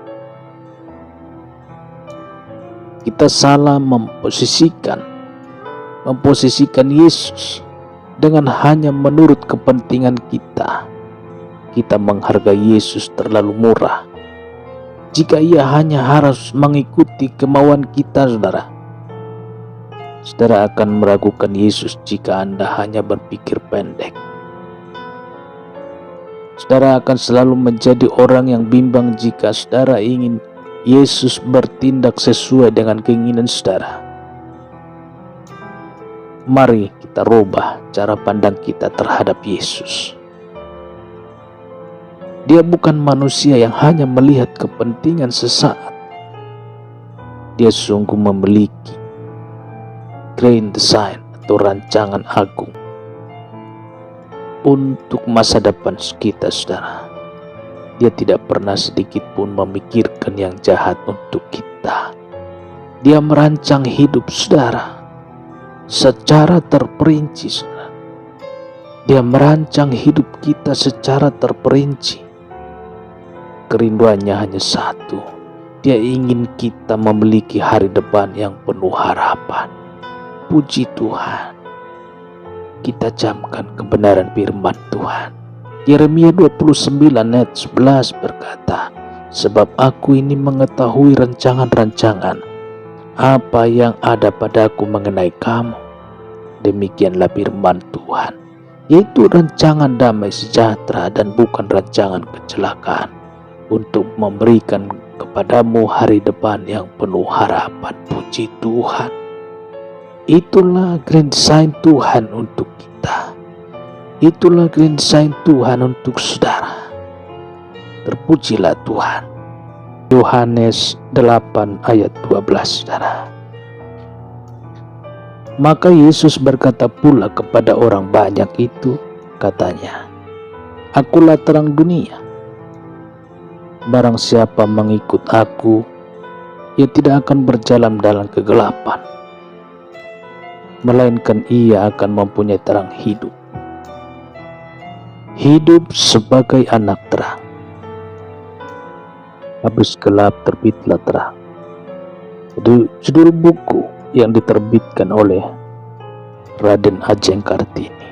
Kita salah memposisikan Yesus dengan hanya menurut kepentingan kita. Kita menghargai Yesus terlalu murah jika ia hanya harus mengikuti kemauan kita, saudara. Saudara akan meragukan Yesus jika Anda hanya berpikir pendek. Saudara akan selalu menjadi orang yang bimbang jika saudara ingin Yesus bertindak sesuai dengan keinginan saudara. Mari kita rubah cara pandang kita terhadap Yesus. Dia bukan manusia yang hanya melihat kepentingan sesaat. Dia sungguh memiliki grand design atau rancangan agung untuk masa depan kita, saudara. Dia tidak pernah sedikit pun memikirkan yang jahat untuk kita. Dia merancang hidup saudara secara terperinci, saudara. Dia merancang hidup kita secara terperinci. Kerinduannya hanya satu. Dia ingin kita memiliki hari depan yang penuh harapan. Puji Tuhan. Kita camkan kebenaran firman Tuhan. Yeremia 29 ayat 11 berkata, "Sebab aku ini mengetahui rancangan-rancangan apa yang ada padaku mengenai kamu." Demikianlah firman Tuhan, yaitu rancangan damai sejahtera dan bukan rancangan kecelakaan, untuk memberikan kepadamu hari depan yang penuh harapan. Puji Tuhan. Itulah grand design Tuhan untuk kita. Itulah grand design Tuhan untuk saudara. Terpujilah Tuhan. Yohanes 8 ayat 12, saudara. Maka Yesus berkata pula kepada orang banyak itu, katanya, "Akulah terang dunia. barang siapa mengikut aku, ia tidak akan berjalan dalam kegelapan, melainkan ia akan mempunyai terang hidup. Hidup sebagai anak terang. Habis gelap terbitlah terang. Itu judul buku yang diterbitkan oleh Raden Ajeng Kartini,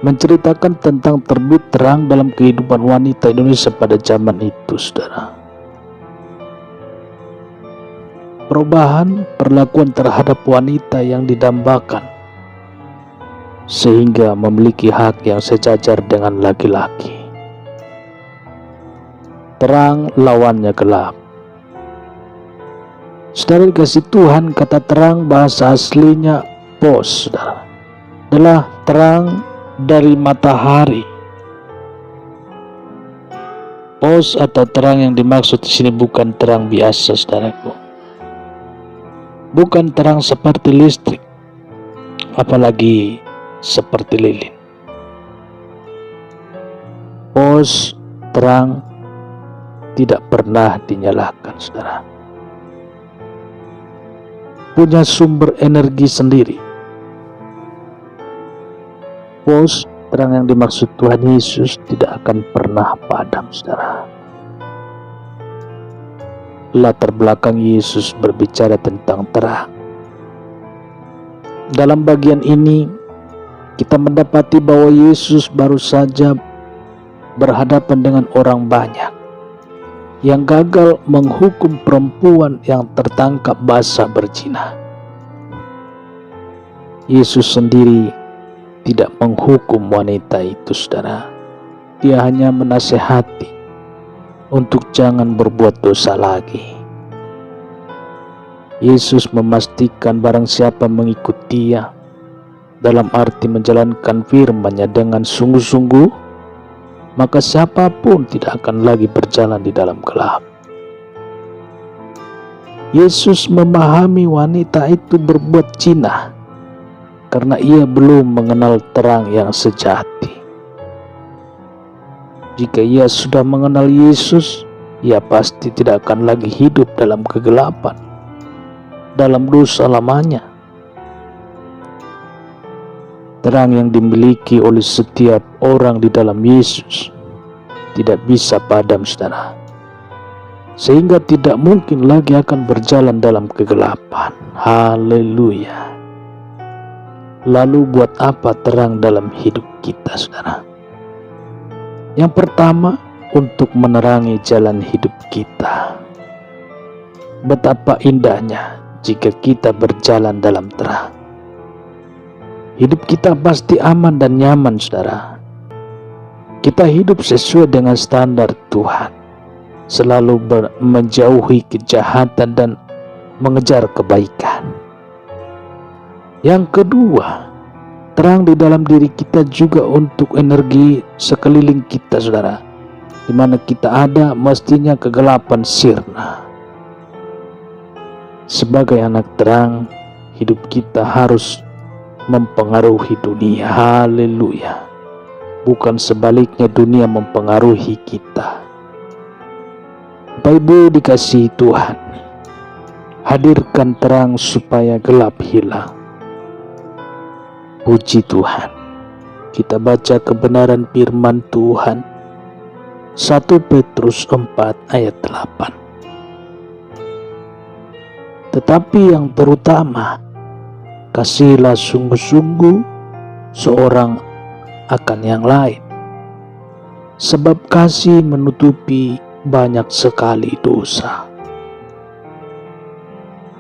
menceritakan tentang terbit terang dalam kehidupan wanita Indonesia pada zaman itu, saudara. Perubahan perlakuan terhadap wanita yang didambakan sehingga memiliki hak yang sejajar dengan laki-laki. Terang lawannya gelap. Saudara dikasih Tuhan, kata terang bahasa aslinya pos, saudara, adalah terang dari matahari. Pos atau terang yang dimaksud di sini bukan terang biasa, saudaraku. Bukan terang seperti listrik, apalagi seperti lilin. Pos terang tidak pernah dinyalakan, saudara. Punya sumber energi sendiri. Pos terang yang dimaksud Tuhan Yesus tidak akan pernah padam, saudara. Latar belakang Yesus berbicara tentang terang. Dalam bagian ini kita mendapati bahwa Yesus baru saja berhadapan dengan orang banyak yang gagal menghukum perempuan yang tertangkap basah berzina. Yesus sendiri tidak menghukum wanita itu, saudara. Dia hanya menasehati untuk jangan berbuat dosa lagi. Yesus memastikan barang siapa mengikut Dia, dalam arti menjalankan firman-Nya dengan sungguh-sungguh, maka siapapun tidak akan lagi berjalan di dalam gelap. Yesus memahami wanita itu berbuat zina karena ia belum mengenal terang yang sejati. Jika ia sudah mengenal Yesus, ia pasti tidak akan lagi hidup dalam kegelapan, dalam dosa lamanya. Terang yang dimiliki oleh setiap orang di dalam Yesus tidak bisa padam, saudara, sehingga tidak mungkin lagi akan berjalan dalam kegelapan. Haleluya. Lalu buat apa terang dalam hidup kita, saudara? Yang pertama, untuk menerangi jalan hidup kita. Betapa indahnya jika kita berjalan dalam terang. Hidup kita pasti aman dan nyaman, saudara. Kita hidup sesuai dengan standar Tuhan, selalu menjauhi kejahatan dan mengejar kebaikan. Yang kedua, terang di dalam diri kita juga untuk energi sekeliling kita, saudara. Di mana kita ada, mestinya kegelapan sirna. Sebagai anak terang, hidup kita harus mempengaruhi dunia. Haleluya. Bukan sebaliknya dunia mempengaruhi kita. Bapak Ibu dikasihi Tuhan, hadirkan terang supaya gelap hilang. Puji Tuhan. Kita baca kebenaran firman Tuhan 1 Petrus 4 ayat 8. Tetapi yang terutama, kasihilah sungguh-sungguh seorang akan yang lain, sebab kasih menutupi banyak sekali dosa.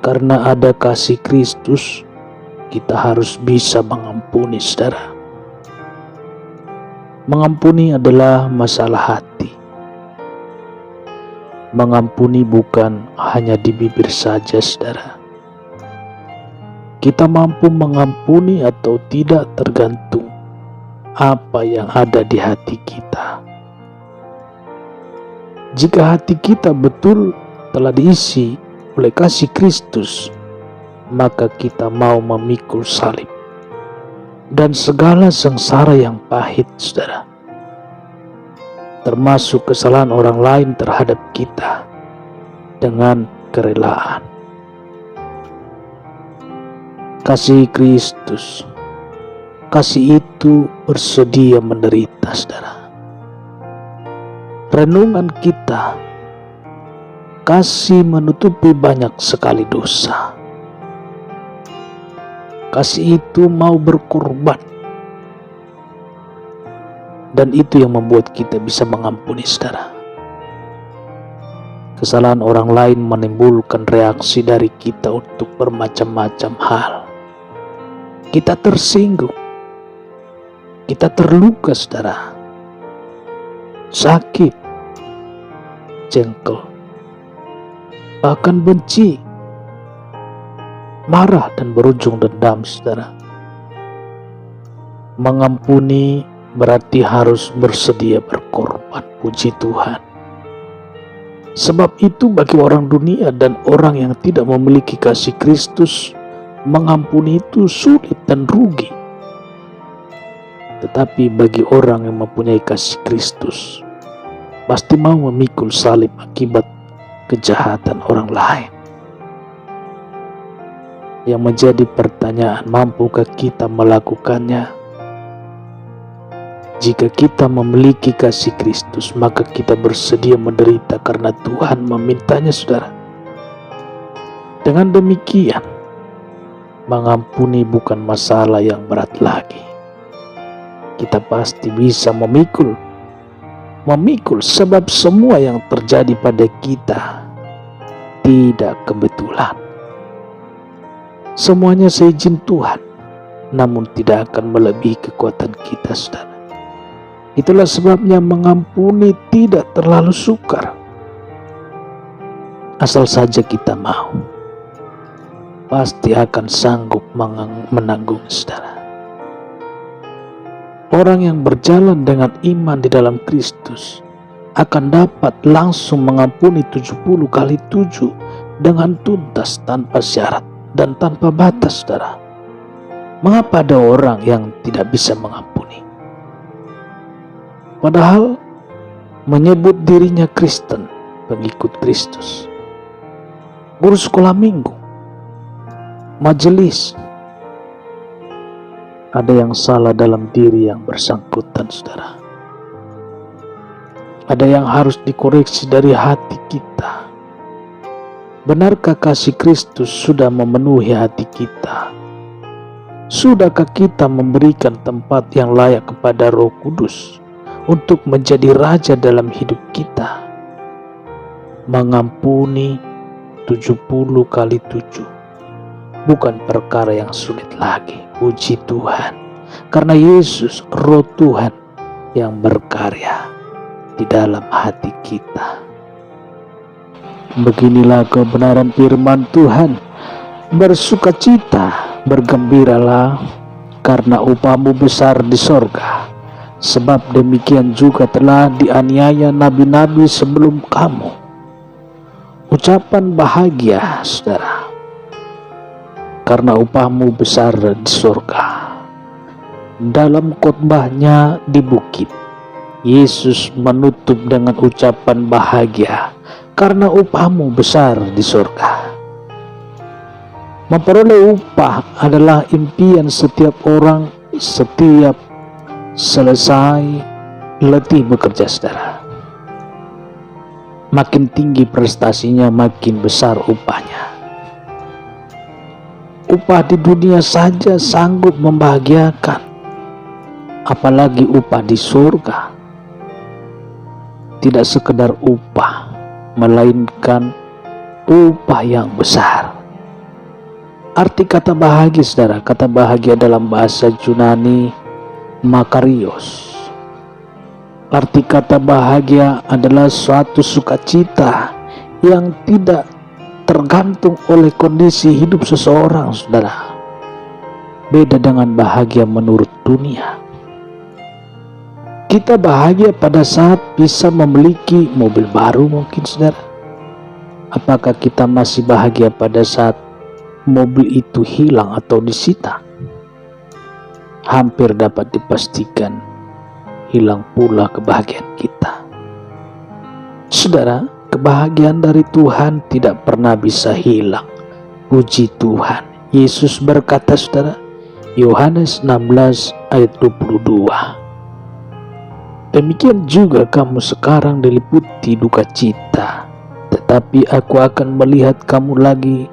Karena ada kasih Kristus, kita harus bisa mengampuni, saudara. Mengampuni adalah masalah hati. Mengampuni bukan hanya di bibir saja, saudara. Kita mampu mengampuni atau tidak tergantung apa yang ada di hati kita. Jika hati kita betul telah diisi oleh kasih Kristus, maka kita mau memikul salib dan segala sengsara yang pahit, saudara. termasuk kesalahan orang lain terhadap kita, dengan kerelaan. Kasih Kristus, kasih itu bersedia menderita, saudara. Renungan kita, kasih menutupi banyak sekali dosa. Kasih itu mau berkorban, dan itu yang membuat kita bisa mengampuni, saudara. Kesalahan orang lain menimbulkan reaksi dari kita untuk bermacam-macam hal. Kita tersinggung, kita terluka, saudara, sakit, jengkel, bahkan benci, marah, dan berujung dendam, saudara. Mengampuni berarti harus bersedia berkorban, puji Tuhan. Sebab itu bagi orang dunia dan orang yang tidak memiliki kasih Kristus, mengampuni itu sulit dan rugi. Tetapi bagi orang yang mempunyai kasih Kristus, pasti mau memikul salib akibat kejahatan orang lain. Yang menjadi pertanyaan, mampukah kita melakukannya? Jika kita memiliki kasih Kristus, maka kita bersedia menderita karena Tuhan memintanya, saudara. Dengan demikian, mengampuni bukan masalah yang berat lagi. Kita pasti bisa memikul sebab semua yang terjadi pada kita tidak kebetulan. Semuanya seizin Tuhan, namun tidak akan melebihi kekuatan kita, saudara. Itulah sebabnya mengampuni tidak terlalu sukar. Asal saja kita mau, pasti akan sanggup menanggung, saudara. Orang yang berjalan dengan iman di dalam Kristus akan dapat langsung mengampuni 70 kali 7 dengan tuntas, tanpa syarat dan tanpa batas, saudara. Mengapa ada orang yang tidak bisa mengampuni? Padahal menyebut dirinya Kristen, pengikut Kristus, guru sekolah minggu, majelis. Ada yang salah dalam diri yang bersangkutan, saudara. Ada yang harus dikoreksi dari hati kita. Benarkah kasih Kristus sudah memenuhi hati kita? Sudahkah kita memberikan tempat yang layak kepada Roh Kudus untuk menjadi raja dalam hidup kita? Mengampuni 70 kali 7 bukan perkara yang sulit lagi, puji Tuhan, karena Yesus, Roh Tuhan, yang berkarya di dalam hati kita. Beginilah kebenaran firman Tuhan. Bersukacita, bergembiralah, karena upahmu besar di sorga. Sebab demikian juga telah dianiaya nabi-nabi sebelum kamu. Ucapan bahagia, saudara, karena upahmu besar di sorga. Dalam khotbahnya di bukit, Yesus menutup dengan ucapan bahagia, karena upahmu besar di sorga. Memperoleh upah adalah impian setiap orang setiap selesai letih bekerja, saudara. Makin tinggi prestasinya, makin besar upahnya. Upah di dunia saja sanggup membahagiakan, apalagi upah di surga. Tidak sekedar upah, melainkan upah yang besar. Arti kata bahagia, saudara, kata bahagia dalam bahasa Yunani makarios. Arti kata bahagia adalah suatu sukacita yang tidak tergantung oleh kondisi hidup seseorang, saudara. Beda dengan bahagia menurut dunia. Kita bahagia pada saat bisa memiliki mobil baru mungkin, saudara. Apakah kita masih bahagia pada saat mobil itu hilang atau disita? Hampir dapat dipastikan hilang pula kebahagiaan kita. Saudara, kebahagiaan dari Tuhan tidak pernah bisa hilang. Puji Tuhan. Yesus berkata, saudara, Yohanes 16 ayat 22. Demikian juga kamu sekarang diliputi duka cita, tetapi aku akan melihat kamu lagi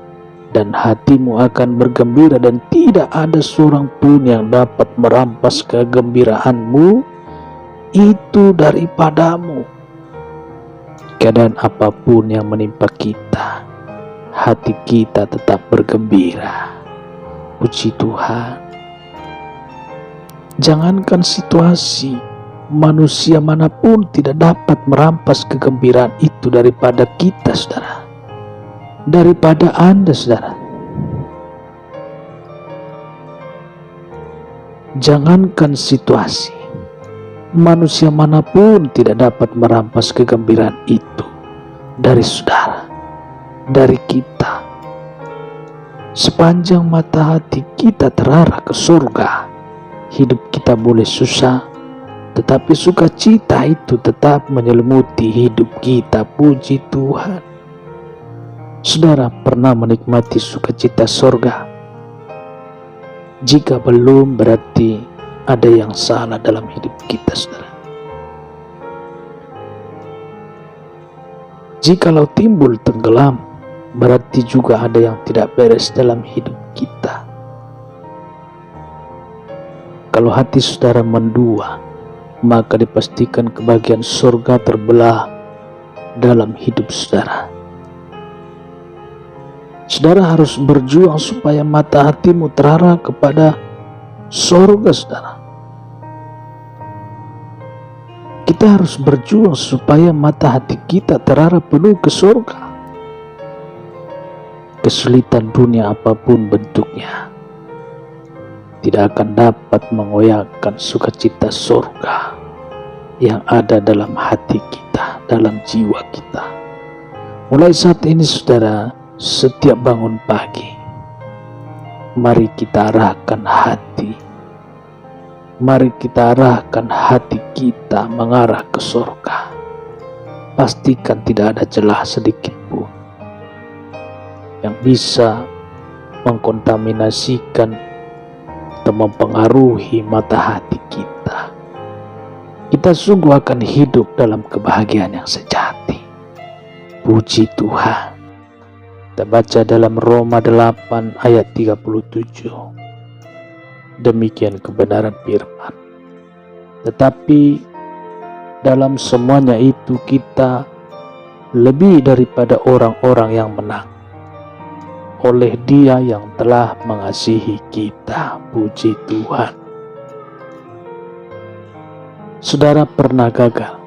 dan hatimu akan bergembira, dan tidak ada seorang pun yang dapat merampas kegembiraanmu itu daripadamu. Keadaan apapun yang menimpa kita, hati kita tetap bergembira. Puji Tuhan. Jangankan situasi, manusia manapun tidak dapat merampas kegembiraan itu daripada kita, saudara. Daripada Anda, saudara. Jangankan situasi, manusia manapun tidak dapat merampas kegembiraan itu dari saudara, dari kita. Sepanjang mata hati kita terarah ke surga, hidup kita boleh susah, tetapi sukacita itu tetap menyelimuti hidup kita. Puji Tuhan. Saudara pernah menikmati sukacita surga? Jika belum, berarti ada yang salah dalam hidup kita, saudara. Jikalau timbul tenggelam, berarti juga ada yang tidak beres dalam hidup kita. Kalau hati saudara mendua, maka dipastikan kebahagiaan surga terbelah dalam hidup saudara. Saudara harus berjuang supaya mata hatimu terarah kepada surga, saudara. Kita harus berjuang supaya mata hati kita terarah penuh ke surga. Kesulitan dunia apapun bentuknya tidak akan dapat mengoyakkan sukacita surga yang ada dalam hati kita, dalam jiwa kita. Mulai saat ini, saudara, setiap bangun pagi, mari kita arahkan hati. Mari kita arahkan hati kita mengarah ke surga. Pastikan tidak ada celah sedikit pun yang bisa mengkontaminasikan atau mempengaruhi mata hati kita. Kita sungguh akan hidup dalam kebahagiaan yang sejati. Puji Tuhan. Kita baca dalam Roma 8 ayat 37. Demikian kebenaran firman. Tetapi dalam semuanya itu kita lebih daripada orang-orang yang menang oleh Dia yang telah mengasihi kita. Puji Tuhan. Saudara pernah gagal?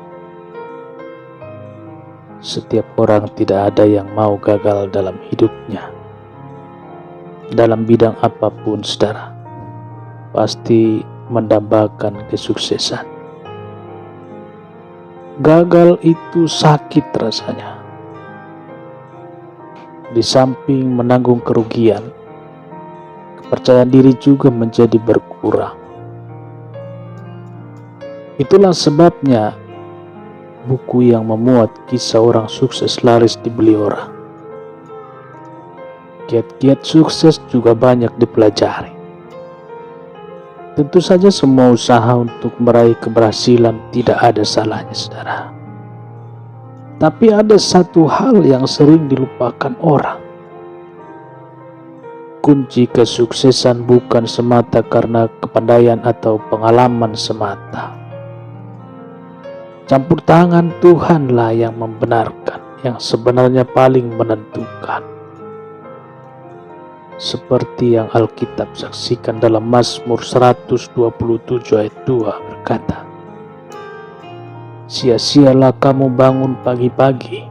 Setiap orang, tidak ada yang mau gagal dalam hidupnya. Dalam bidang apapun, saudara, pasti mendambakan kesuksesan. Gagal itu sakit rasanya. Di samping menanggung kerugian, kepercayaan diri juga menjadi berkurang. Itulah sebabnya buku yang memuat kisah orang sukses laris dibeli orang. Kiat-kiat sukses juga banyak dipelajari. Tentu saja semua usaha untuk meraih keberhasilan tidak ada salahnya, saudara. Tapi ada satu hal yang sering dilupakan orang. Kunci kesuksesan bukan semata karena kepandaian atau pengalaman semata. Campur tangan Tuhanlah yang membenarkan, yang sebenarnya paling menentukan. Seperti yang Alkitab saksikan dalam Mazmur 127 ayat 2 berkata, sia-sialah kamu bangun pagi-pagi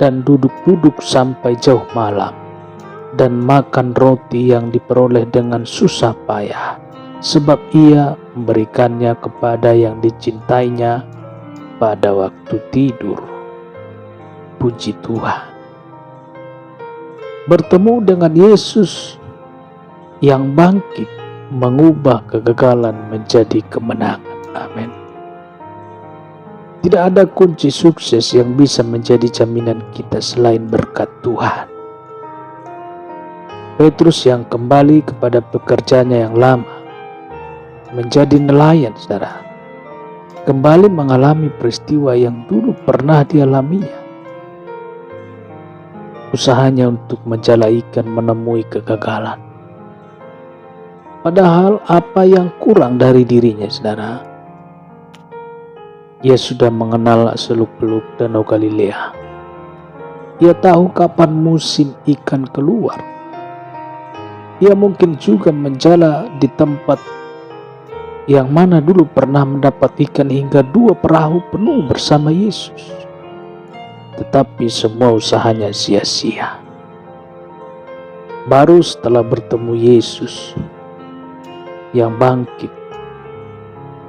dan duduk-duduk sampai jauh malam, dan makan roti yang diperoleh dengan susah payah, sebab Ia memberikannya kepada yang dicintainya pada waktu tidur. Puji Tuhan. Bertemu dengan Yesus yang bangkit mengubah kegagalan menjadi kemenangan. Amin. Tidak ada kunci sukses yang bisa menjadi jaminan kita selain berkat Tuhan. Petrus yang kembali kepada pekerjaannya yang lama, menjadi nelayan, saudara, kembali mengalami peristiwa yang dulu pernah dialaminya. Usahanya untuk menjala ikan menemui kegagalan. Padahal apa yang kurang dari dirinya, saudara? Ia sudah mengenal seluk-beluk Danau Galilea. Ia tahu kapan musim ikan keluar. Ia mungkin juga menjala di tempat yang mana dulu pernah mendapat ikan hingga 2 perahu penuh bersama Yesus. Tetapi semua usahanya sia-sia. Baru setelah bertemu Yesus yang bangkit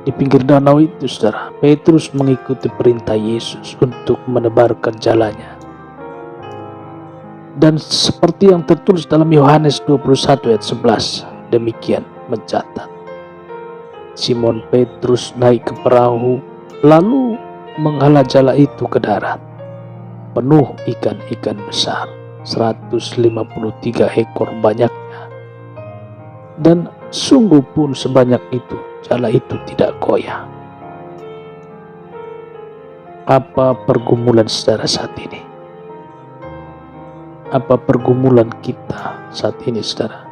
di pinggir danau itu, saudara, Petrus mengikuti perintah Yesus untuk menebarkan jalannya. Dan seperti yang tertulis dalam Yohanes 21 ayat 11, demikian mencatat. Simon Petrus naik ke perahu, lalu menghala jala itu ke darat, penuh ikan-ikan besar, 153 ekor banyaknya. Dan sungguh pun sebanyak itu, jala itu tidak goyah. Apa pergumulan saudara saat ini? Apa pergumulan kita saat ini, saudara?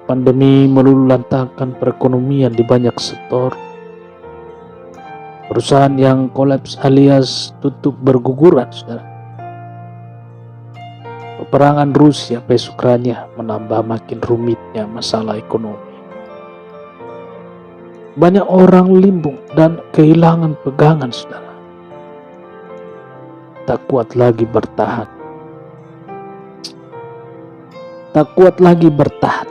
Pandemi meluluhlantahkan perekonomian di banyak sektor. Perusahaan yang kolaps alias tutup berguguran, saudara. Peperangan Rusia vs Ukraina menambah makin rumitnya masalah ekonomi. Banyak orang limbung dan kehilangan pegangan, saudara. Tak kuat lagi bertahan. Tak kuat lagi bertahan.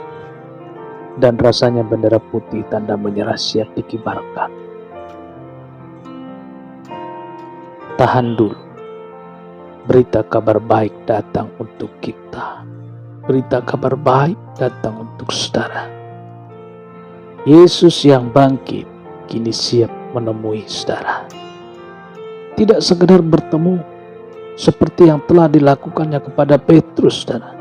Dan rasanya bendera putih tanda menyerah siap dikibarkan. Tahan dulu. Berita kabar baik datang untuk kita. Berita kabar baik datang untuk saudara. Yesus yang bangkit kini siap menemui saudara. Tidak sekedar bertemu seperti yang telah dilakukannya kepada Petrus, saudara.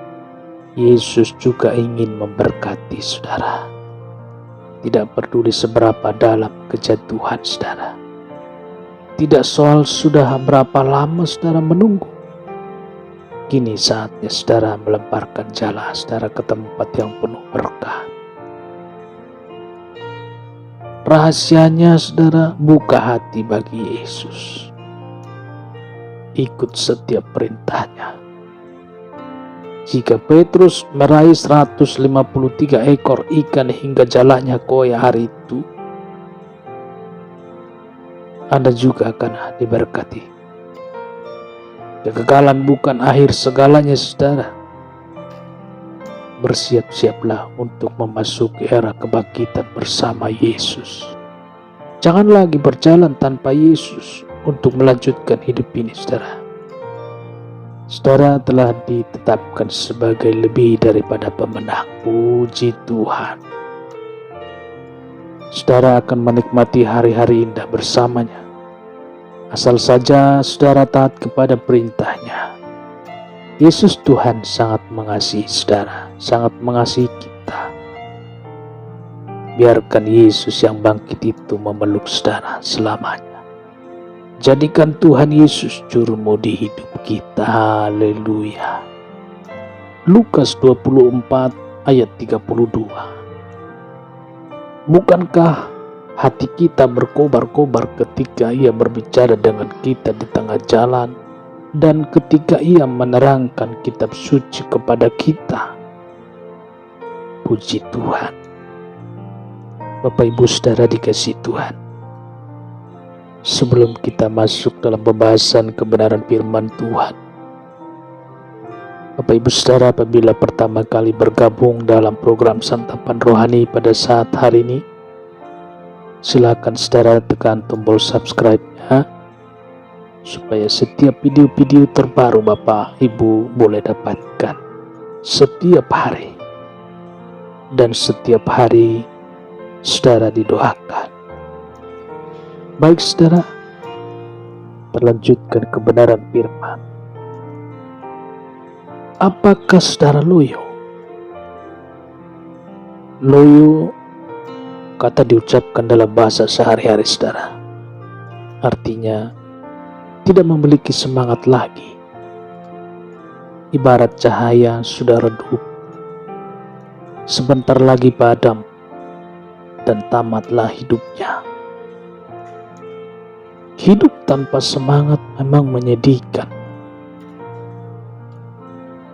Yesus juga ingin memberkati saudara. Tidak peduli seberapa dalam kejatuhan saudara. Tidak soal sudah berapa lama saudara menunggu. Kini saatnya saudara melemparkan jala saudara ke tempat yang penuh berkah. Rahasianya saudara, buka hati bagi Yesus. Ikut setiap perintahnya. Jika Petrus meraih 153 ekor ikan hingga jalanya goyah hari itu, Anda juga akan diberkati. Kegagalan bukan akhir segalanya, saudara. Bersiap-siaplah untuk memasuki era kebangkitan bersama Yesus. Jangan lagi berjalan tanpa Yesus untuk melanjutkan hidup ini, saudara. Saudara telah ditetapkan sebagai lebih daripada pemenang. Puji Tuhan. Saudara akan menikmati hari-hari indah bersamanya. Asal saja saudara taat kepada perintahnya. Yesus Tuhan sangat mengasihi saudara, sangat mengasihi kita. Biarkan Yesus yang bangkit itu memeluk saudara selamanya. Jadikan Tuhan Yesus jurumudi hidup kita. Haleluya. Lukas 24 ayat 32. Bukankah hati kita berkobar-kobar ketika Ia berbicara dengan kita di tengah jalan dan ketika Ia menerangkan kitab suci kepada kita? Puji Tuhan. Bapak Ibu saudara dikasihi Tuhan. Sebelum kita masuk dalam pembahasan kebenaran firman Tuhan, Bapak Ibu saudara, apabila pertama kali bergabung dalam program Santapan Rohani pada saat hari ini, silakan saudara tekan tombol subscribe-nya supaya setiap video-video terbaru Bapak Ibu boleh dapatkan setiap hari. Dan setiap hari saudara didoakan Baik saudara, terlanjutkan kebenaran firman. Apakah saudara loyo? Loyo kata diucapkan dalam bahasa sehari-hari saudara. Artinya tidak memiliki semangat lagi. Ibarat cahaya sudah redup, sebentar lagi padam dan tamatlah hidupnya. Hidup tanpa semangat memang menyedihkan.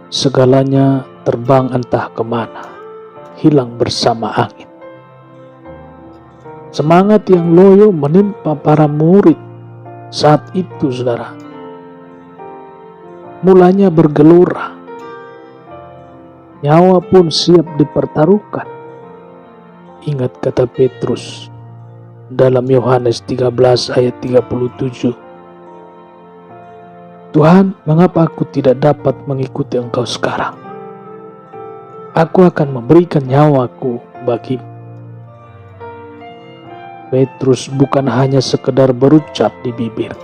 Segalanya terbang entah kemana, hilang bersama angin. Semangat yang loyo menimpa para murid saat itu saudara. Mulanya bergelora, nyawa pun siap dipertaruhkan. Ingat kata Petrus dalam Yohanes 13 ayat 37. Tuhan, mengapa aku tidak dapat mengikuti Engkau sekarang? Aku akan memberikan nyawaku bagimu. Petrus bukan hanya sekedar berucap di bibir,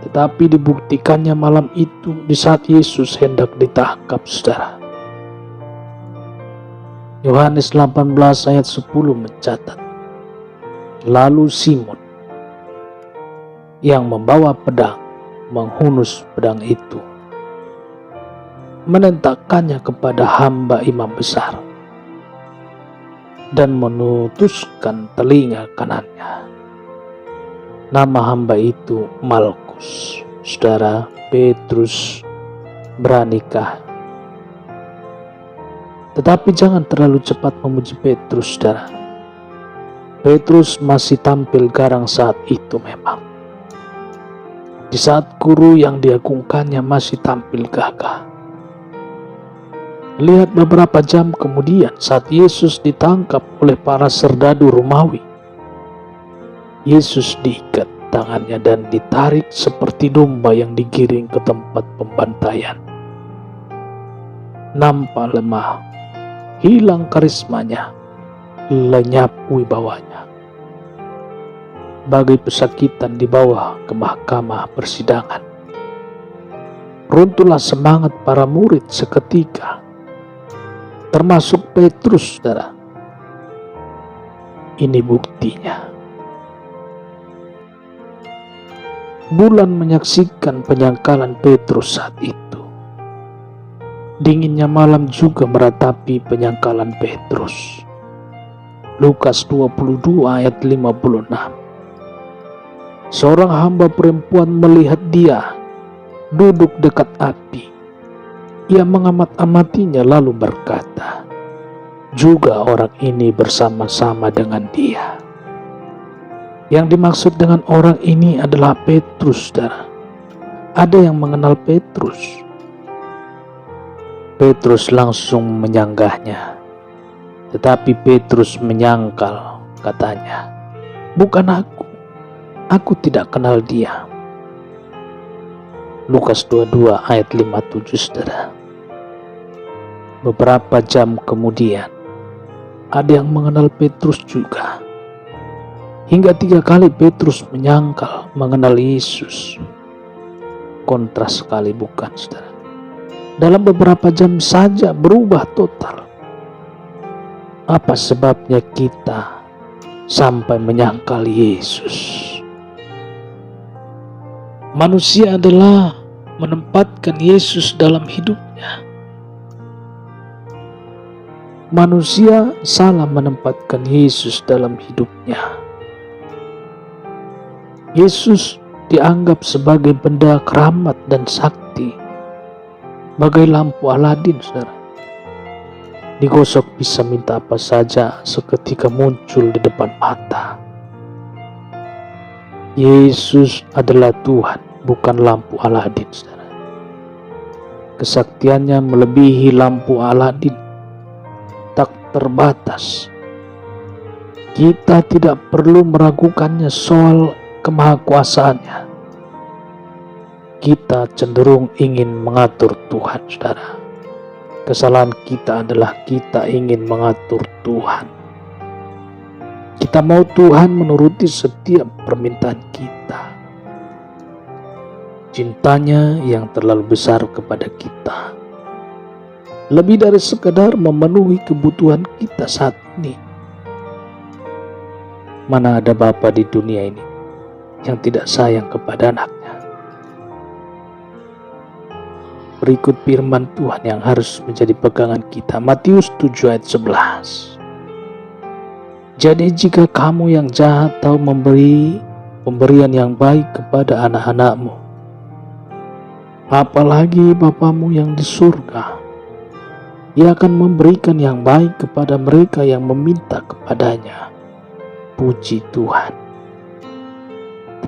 tetapi dibuktikannya malam itu di saat Yesus hendak ditangkap saudara. Yohanes 18 ayat 10 mencatat, lalu Simon yang membawa pedang menghunus pedang itu, menentakkannya kepada hamba imam besar dan menutuskan telinga kanannya. Nama hamba itu Malkus. Saudara, Petrus beranikah? Tetapi jangan terlalu cepat memuji Petrus, saudara. Petrus masih tampil garang saat itu memang. Di saat guru yang diagungkannya masih tampil gagah. Lihat beberapa jam kemudian saat Yesus ditangkap oleh para serdadu Romawi. Yesus diikat tangannya dan ditarik seperti domba yang digiring ke tempat pembantaian. Nampak lemah, hilang karismanya, lenyap wibawanya. Bagai pesakitan dibawa ke mahkamah persidangan. Runtuhlah semangat para murid seketika, termasuk Petrus, saudara. Ini buktinya. Bulan menyaksikan penyangkalan Petrus saat itu. Dinginnya malam juga meratapi penyangkalan Petrus. Lukas 22 ayat 56. Seorang hamba perempuan melihat dia duduk dekat api. Ia mengamat-amatinya lalu berkata, juga orang ini bersama-sama dengan dia. Yang dimaksud dengan orang ini adalah Petrus, saudara. Ada yang mengenal Petrus. Petrus langsung menyanggahnya. Tetapi Petrus menyangkal, katanya, bukan aku tidak kenal dia. Lukas 22 ayat 57, saudara. Beberapa jam kemudian, ada yang mengenal Petrus juga. Hingga 3 kali Petrus menyangkal mengenal Yesus. Kontras sekali bukan, saudara? Dalam beberapa jam saja berubah total. Apa sebabnya kita sampai menyangkal Yesus? Manusia adalah menempatkan Yesus dalam hidupnya. Manusia salah menempatkan Yesus dalam hidupnya. Yesus dianggap sebagai benda keramat dan sakti, bagai lampu Aladin, saudara. Digosok bisa minta apa saja seketika muncul di depan mata. Yesus adalah Tuhan, bukan lampu Aladin, saudara. Kesaktiannya melebihi lampu Aladin, tak terbatas. Kita tidak perlu meragukannya soal kemahakuasaannya. Kita cenderung ingin mengatur Tuhan, saudara. Kesalahan kita adalah kita ingin mengatur Tuhan. Kita mau Tuhan menuruti setiap permintaan kita. Cintanya yang terlalu besar kepada kita, lebih dari sekadar memenuhi kebutuhan kita saat ini. Mana ada bapa di dunia ini yang tidak sayang kepada anaknya? Berikut firman Tuhan yang harus menjadi pegangan kita. Matius 7 ayat 11. Jadi jika kamu yang jahat tahu memberi pemberian yang baik kepada anak-anakmu, apalagi Bapamu yang di surga, Ia akan memberikan yang baik kepada mereka yang meminta kepadanya. Puji Tuhan.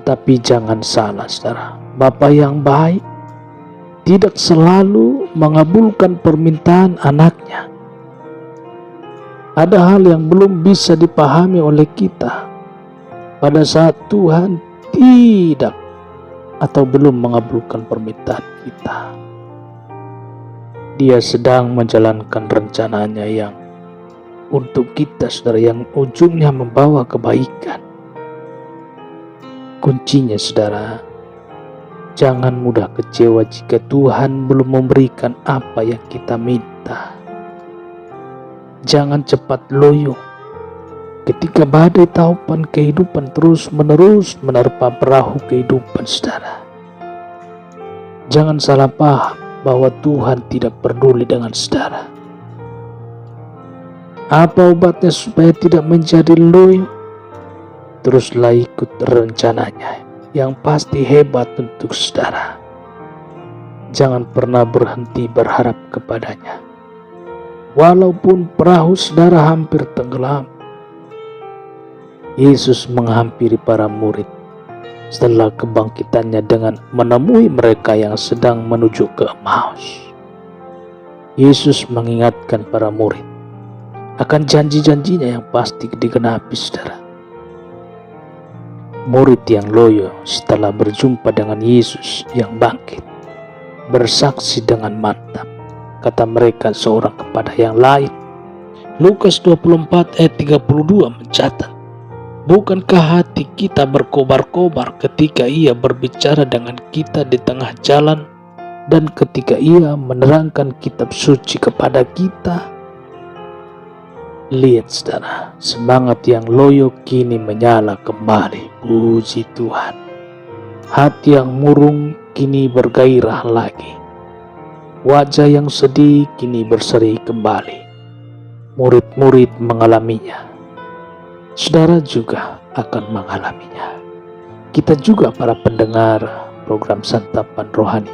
Tetapi jangan salah, saudara. Bapa yang baik tidak selalu mengabulkan permintaan anaknya. Ada hal yang belum bisa dipahami oleh kita pada saat Tuhan tidak atau belum mengabulkan permintaan kita. Dia sedang menjalankan rencananya yang untuk kita, saudara, yang ujungnya membawa kebaikan. Kuncinya, saudara, jangan mudah kecewa jika Tuhan belum memberikan apa yang kita minta. Jangan cepat loyo ketika badai taupan kehidupan terus-menerus menerpa perahu kehidupan, saudara. Jangan salah paham bahwa Tuhan tidak peduli dengan saudara. Apa obatnya supaya tidak menjadi loyo? Teruslah ikut rencananya yang pasti hebat untuk saudara. Jangan pernah berhenti berharap kepadanya. Walaupun perahu saudara hampir tenggelam, Yesus menghampiri para murid setelah kebangkitannya dengan menemui mereka yang sedang menuju ke Emmaus. Yesus mengingatkan para murid akan janji-janjinya yang pasti digenapi, saudara. Murid yang loyo setelah berjumpa dengan Yesus yang bangkit bersaksi dengan mantap. Kata mereka seorang kepada yang lain. Lukas 24 ayat 32 mencatat, bukankah hati kita berkobar-kobar ketika Ia berbicara dengan kita di tengah jalan dan ketika Ia menerangkan kitab suci kepada kita? Lihat, saudara, semangat yang loyo kini menyala kembali. Puji Tuhan. Hati yang murung kini bergairah lagi. Wajah yang sedih kini berseri kembali. Murid-murid mengalaminya. Saudara juga akan mengalaminya. Kita juga, para pendengar program Santapan Rohani,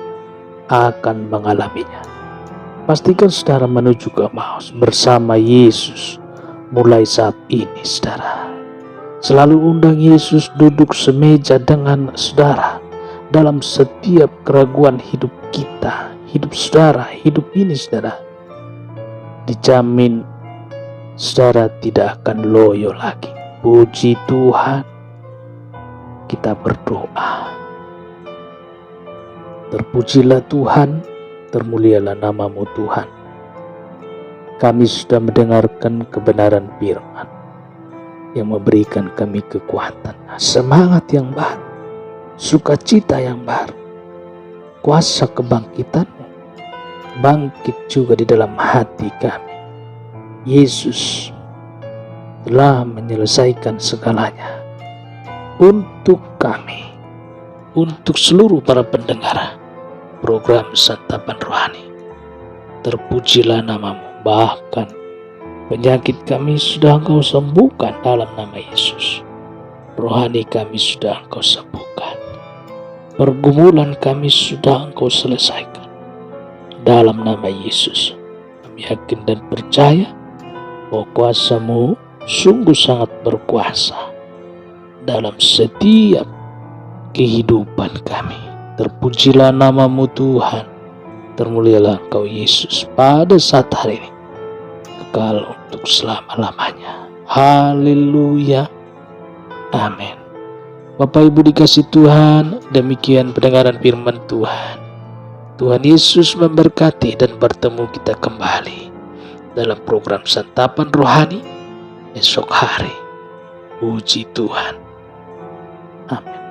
akan mengalaminya. Pastikan saudara menuju ke Emmaus bersama Yesus mulai saat ini, saudara. Selalu undang Yesus duduk semeja dengan saudara dalam setiap keraguan hidup kita. Hidup saudara, hidup ini, saudara, dijamin saudara tidak akan loyo lagi. Puji Tuhan. Kita berdoa. Terpujilah Tuhan, termulialah nama-Mu Tuhan. Kami sudah mendengarkan kebenaran firman yang memberikan kami kekuatan, semangat yang baru, sukacita yang baru, kuasa kebangkitan bangkit juga di dalam hati kami. Yesus telah menyelesaikan segalanya untuk kami, untuk seluruh para pendengar program Santapan Rohani. Terpujilah nama-Mu. Bahkan penyakit kami sudah Engkau sembuhkan dalam nama Yesus. Rohani kami sudah Engkau sembuhkan. Pergumulan kami sudah Engkau selesaikan dalam nama Yesus. Kami yakin dan percaya bahwa kuasa-Mu sungguh sangat berkuasa dalam setiap kehidupan kami. Terpujilah nama-Mu Tuhan, termulialah Engkau Yesus pada saat hari ini, kekal untuk selama-lamanya. Haleluya. Amin. Bapak Ibu dikasih Tuhan, demikian pendengaran firman Tuhan. Tuhan Yesus memberkati dan bertemu kita kembali dalam program Santapan Rohani esok hari. Puji Tuhan. Amin.